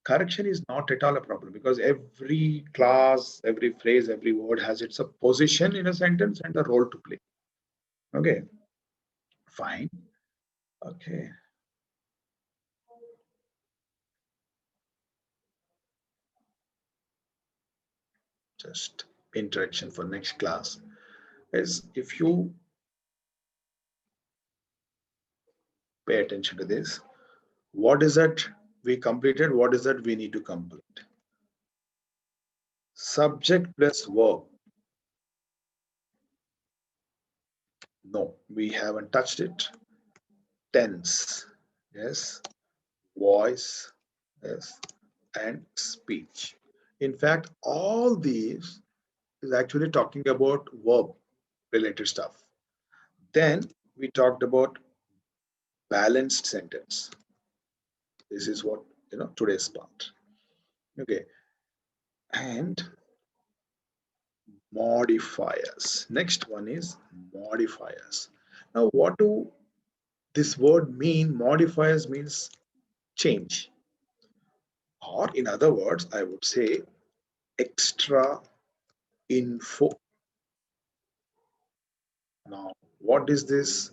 correction is not at all a problem because every clause, every phrase, every word has its a position in a sentence and a role to play. Okay, fine. Okay. Just interaction for next class is if you pay attention to this, what is that we completed? What is that we need to complete? Subject plus verb. No, we haven't touched it. Tense, yes. Voice, yes. And speech. In fact, all these is actually talking about verb related stuff. Then we talked about balanced sentence. This is what today's part. Okay, and modifiers. Next one is modifiers. Now, what do this word mean? Modifiers means change, or in other words, I would say extra info. Now, what is this?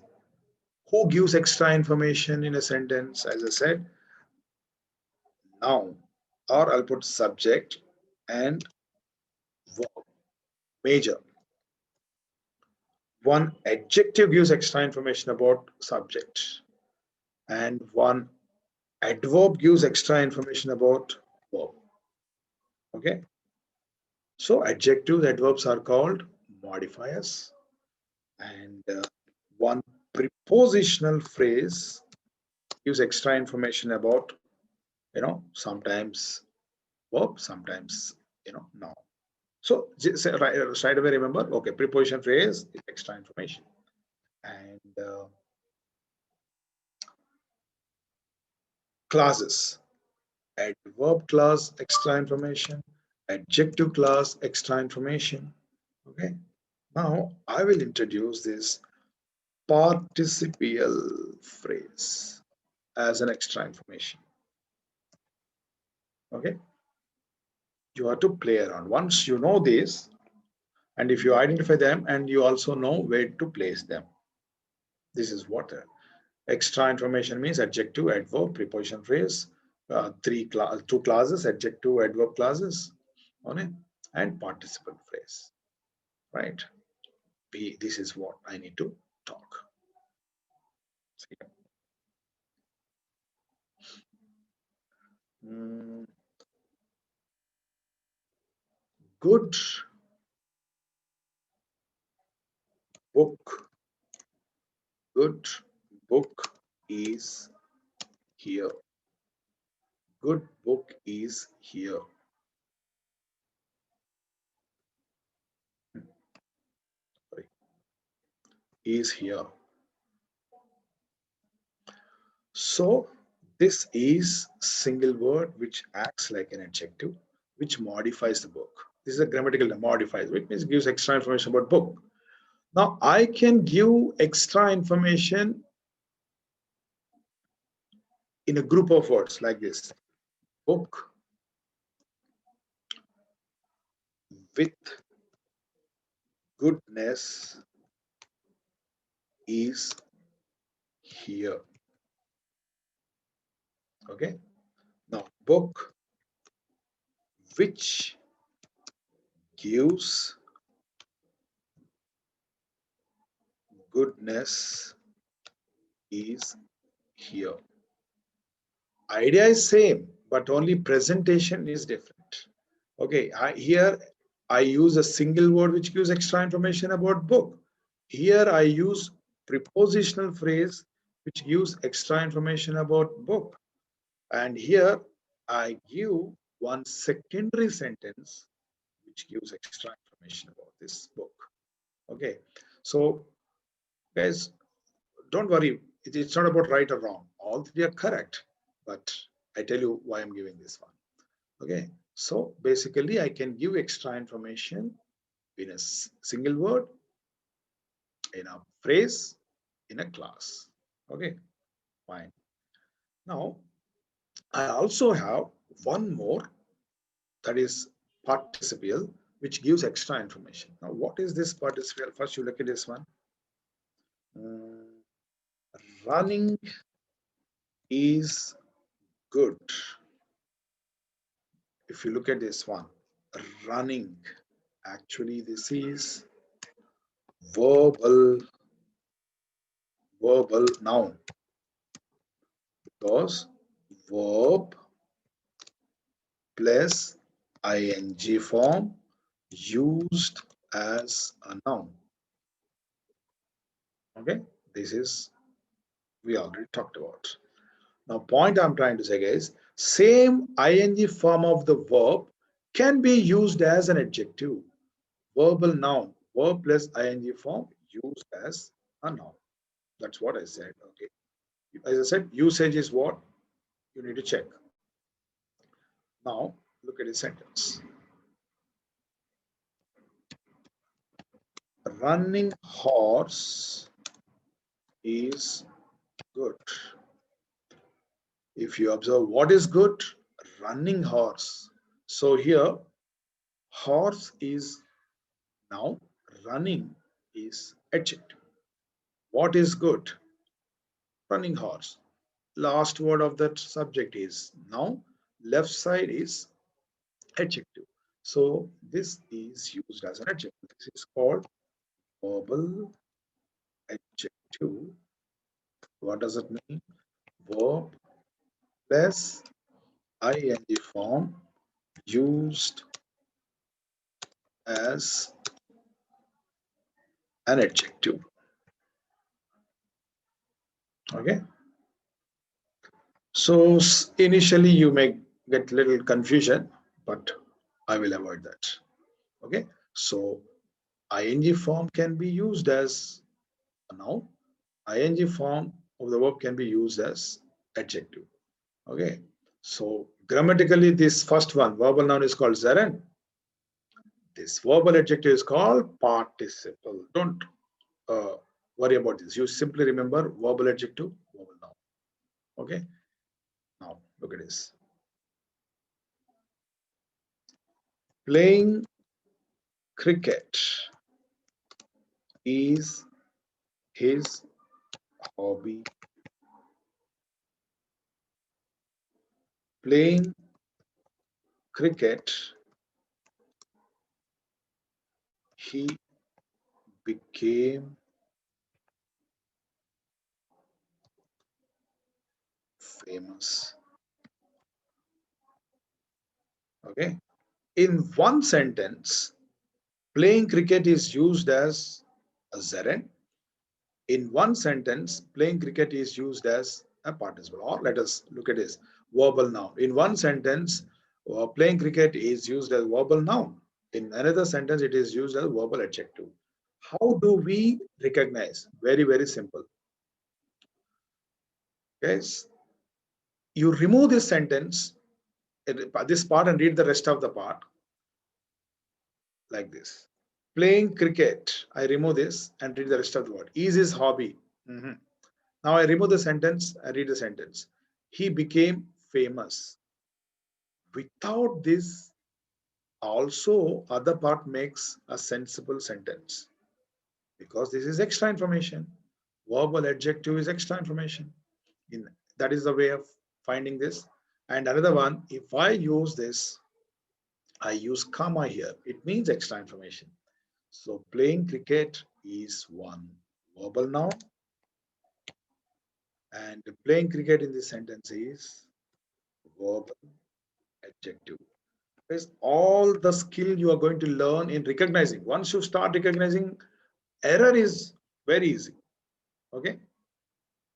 Who gives extra information in a sentence? As I said, noun, or I'll put subject and verb, major. One adjective gives extra information about subject, and one adverb gives extra information about verb. Okay, so adjectives, adverbs are called modifiers, and one prepositional phrase gives extra information about, sometimes verb, sometimes, noun. So right away remember, okay, preposition phrase is extra information, and clauses, adverb clause extra information, adjective clause extra information. Okay, now I will introduce this participial phrase as an extra information. Okay, you have to play around. Once you know this, and if you identify them and you also know where to place them, this is what extra information means: adjective, adverb, preposition phrase, two clauses, adjective, adverb clauses on it, and participle phrase, right? This is what I need to talk. Mm, good book. Good book is here. Good book is here. Sorry, is here. So this is single word which acts like an adjective, which modifies the book. This is a grammatical modifies, which means gives extra information about book. Now I can give extra information in a group of words like this: book with goodness is here. Okay. Now book which gives goodness is here. Idea is same, but only presentation is different. Okay, here I use a single word which gives extra information about book. Here I use prepositional phrase which gives extra information about book. And here I give one secondary sentence which gives extra information about this book. Okay, so guys, don't worry. It's not about right or wrong. All three are correct, but I tell you why I'm giving this one. Okay, so basically I can give extra information in a single word, in a phrase, in a class. Okay, fine. Now I also have one more, that is participial, which gives extra information. Now what is this participial? First you look at this one. Running is good. If you look at this one, running, actually this is verbal noun, because verb plus ing form used as a noun. Okay, this is, we already talked about. Now point I'm trying to say is, same ing form of the verb can be used as an adjective. Verbal noun, verb plus ing form used as a noun. That's what I said. Okay, as I said, usage is what you need to check. Now look at the sentence. Running horse is good. If you observe what is good, running horse. So here horse is Now, running is adjective. What is good? Running horse. Last word of that subject is now. Left side is adjective. So this is used as an adjective. This is called verbal adjective. What does it mean? Verb plus ing form used as an adjective. Okay. So initially you may get little confusion, but I will avoid that. Okay. So ing form can be used as a noun. Ing form of the verb can be used as adjective. Okay. So grammatically, this first one, verbal noun, is called gerund. This verbal adjective is called participle. Don't uh, worry about this. You simply remember verbal adjective, verbal noun. Okay. Now look at this. Playing cricket is his hobby. Playing cricket, he became famous. Okay. In one sentence, playing cricket is used as a gerund. In one sentence, playing cricket is used as a participle. Or let us look at this verbal noun. In one sentence, playing cricket is used as verbal noun. In another sentence, it is used as verbal adjective. How do we recognize? Very, very simple. Guys, you remove this sentence, this part, and read the rest of the part like this. Playing cricket, I remove this and read the rest of the word. Is his hobby. Mhm. Now I remove the sentence, I read the sentence. He became famous. Without this, also other part makes a sensible sentence because this is extra information. Verbal adjective is extra information. In that is the way of finding this. And another one, if I use this, I use comma here. It means extra information. So playing cricket is one verbal noun, and playing cricket in this sentence is verbal adjective. Is all the skill you are going to learn in recognizing. Once you start recognizing, error is very easy. Okay,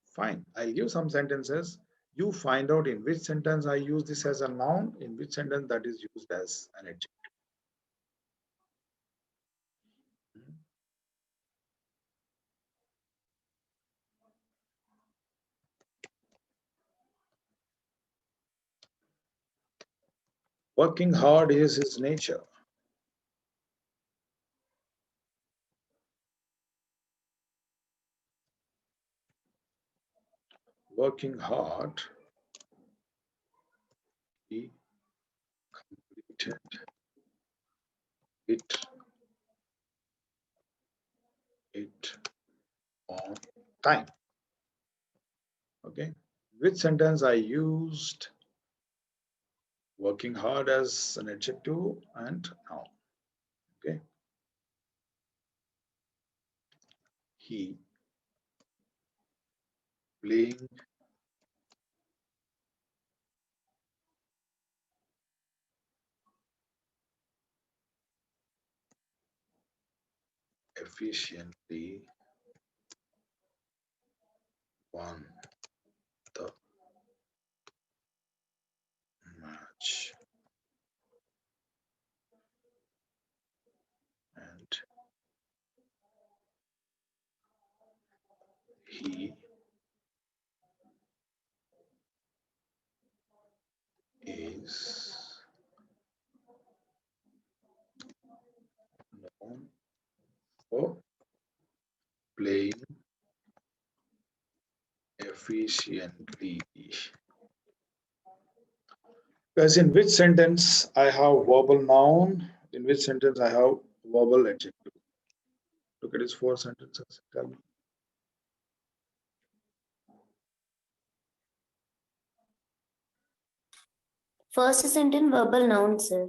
fine. I'll give some sentences. You find out in which sentence I use this as a noun, in which sentence that is used as an adjective. Working hard is his nature. Working hard, he completed it on time. Okay, which sentence I used working hard as an adjective and noun. Okay, he playing efficiently won the match, and he is known for playing efficiently. Because in which sentence I have verbal noun, in which sentence I have verbal adjective? Look at his 4 sentences. Tell me. First sentence, verbal noun, sir.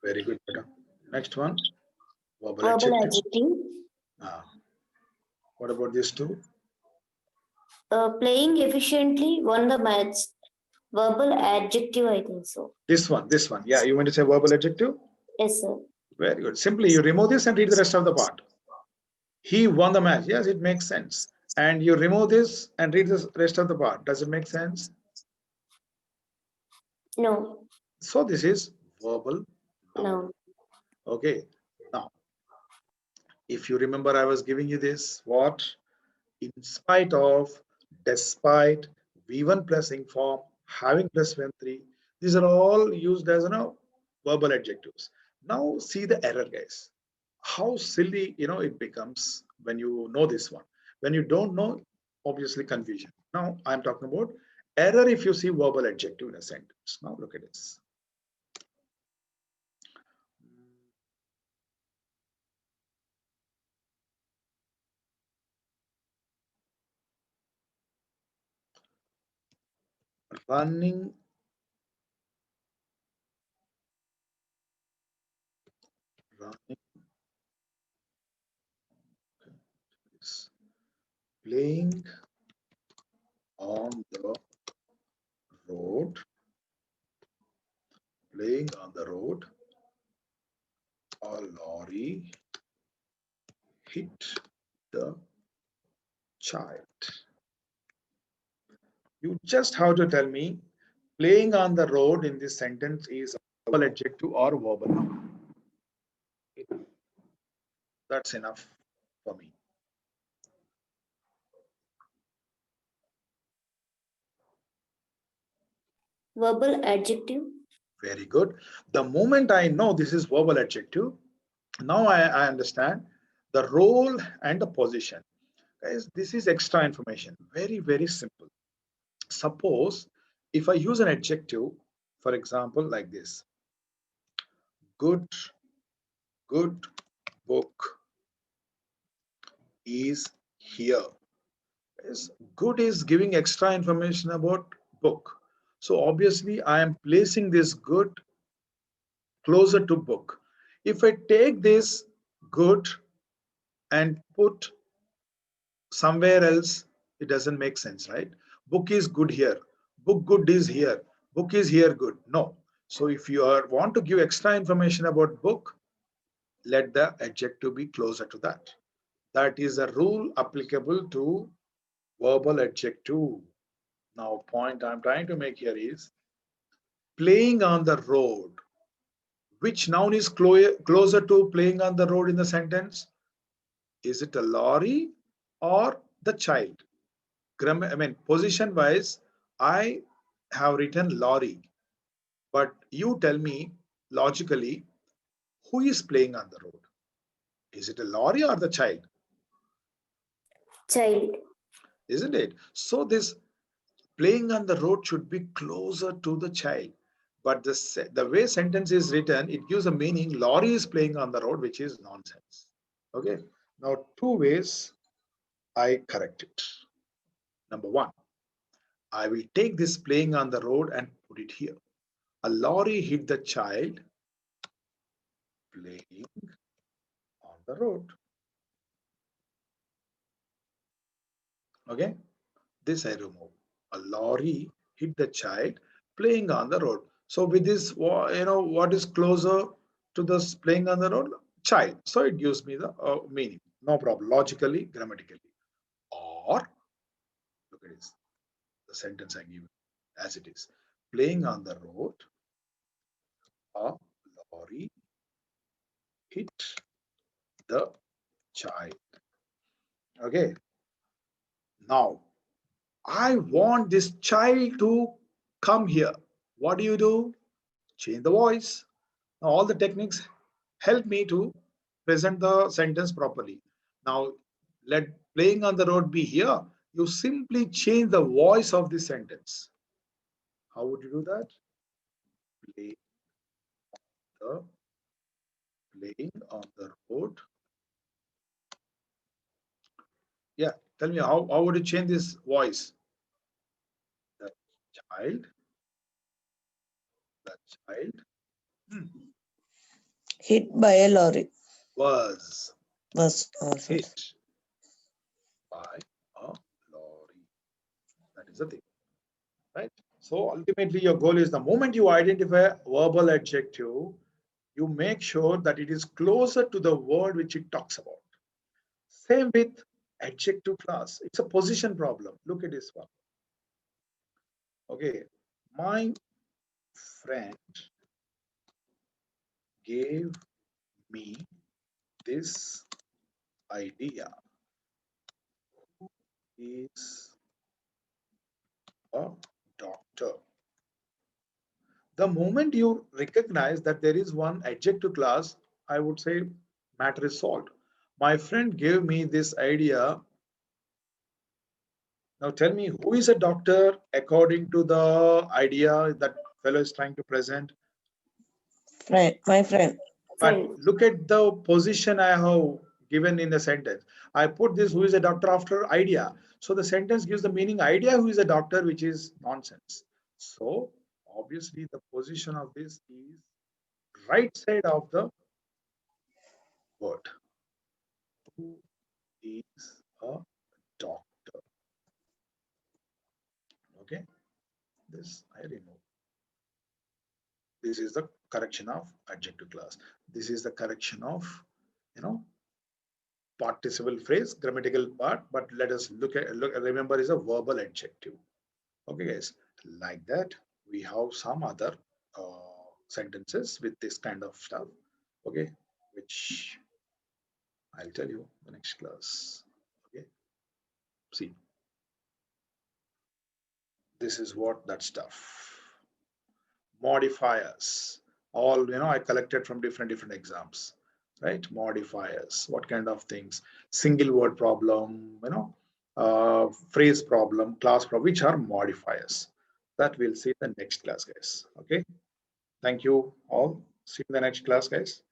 Very good, beta. Next one, verbal Verbal adjective. adjective. Ah. What about these two? Playing efficiently, won the match. Verbal adjective, I think so. This one. Yeah, you want to say verbal adjective? Yes, sir. Very good. Simply you remove this and read the rest of the part. He won the match. Yes, it makes sense. And you remove this and read the rest of the part. Does it make sense? No. So this is verbal noun. No. Okay. Now, if you remember, I was giving you this what? In spite of, despite, V1 plus ing form, having plus Vn3. These are all used as verbal adjectives. Now see the error, guys. How silly it becomes when you know this one. When you don't know, obviously confusion. Now I'm talking about error if you see verbal adjective in a sentence. Now look at this. Running playing on the road, playing on the road, a lorry hit the child. You just have to tell me playing on the road in this sentence is a verbal adjective or verbal noun. That's enough for me. Verbal adjective. Very good. The moment I know this is verbal adjective, now I understand the role and the position. Guys, this is extra information. Very, very simple. Suppose if I use an adjective, for example, like this. Good book is here. Yes, good is giving extra information about book. So obviously I am placing this good closer to book. If I take this good and put somewhere else, it doesn't make sense, right? Book is good here. Book good is here. Book is here good. No. So if you want to give extra information about book, let the adjective be closer to that. That is a rule applicable to verbal adjective. Now, point I'm trying to make here is playing on the road. Which noun is closer to playing on the road in the sentence? Is it a lorry or the child? Position wise, I have written lorry, but you tell me logically who is playing on the road? Is it a lorry or the child? Child. Isn't it? So this playing on the road should be closer to the child. But the way sentence is written, it gives a meaning lorry is playing on the road, which is nonsense. Okay. Now, two ways I correct it. Number one, I will take this playing on the road and put it here. A lorry hit the child playing on the road. Okay. This I remove. A lorry hit the child playing on the road. So with this, what is closer to this playing on the road? Child. So it gives me the meaning. No problem. Logically, grammatically. Or, look at this. The sentence I give as it is. Playing on the road, a lorry hit the child. Okay. Now, I want this child to come here. What do? Change the voice. Now, all the techniques help me to present the sentence properly. Now, let playing on the road be here. You simply change the voice of the sentence. How would you do that? Playing on the Good. Yeah, tell me how would you change this voice? The child, the child Hit by a lorry. was Sorry. hit by a lorry. That is the thing, right? So ultimately, your goal is the moment you identify a verbal adjective, you make sure that it is closer to the word which it talks about. Same with adjective class. It's a position problem. Look at this one. Okay, my friend gave me this idea. Is a doctor. The moment you recognize that there is one adjective class, I would say matter is solved. My friend gave me this idea. Now tell me, who is a doctor according to the idea that fellow is trying to present? Friend, my friend. But Friend. look at the position I have given in the sentence. I put this who is a doctor after idea. So the sentence gives the meaning idea who is a doctor, which is nonsense. So obviously the position of this is right side of the word. Who is a doctor? Okay, this I remove. This is the correction of adjective class. This is the correction of, you know, participle phrase, grammatical part, but let us remember is a verbal adjective. Okay, guys, like that, we have some other sentences with this kind of stuff. Okay, which I'll tell you the next class. Okay, see, this is what that stuff. Modifiers, all I collected from different exams, right? Modifiers, what kind of things? Single word problem, phrase problem, class problem, which are modifiers. That we'll see in the next class, guys. Okay, thank you all. See you in the next class, guys.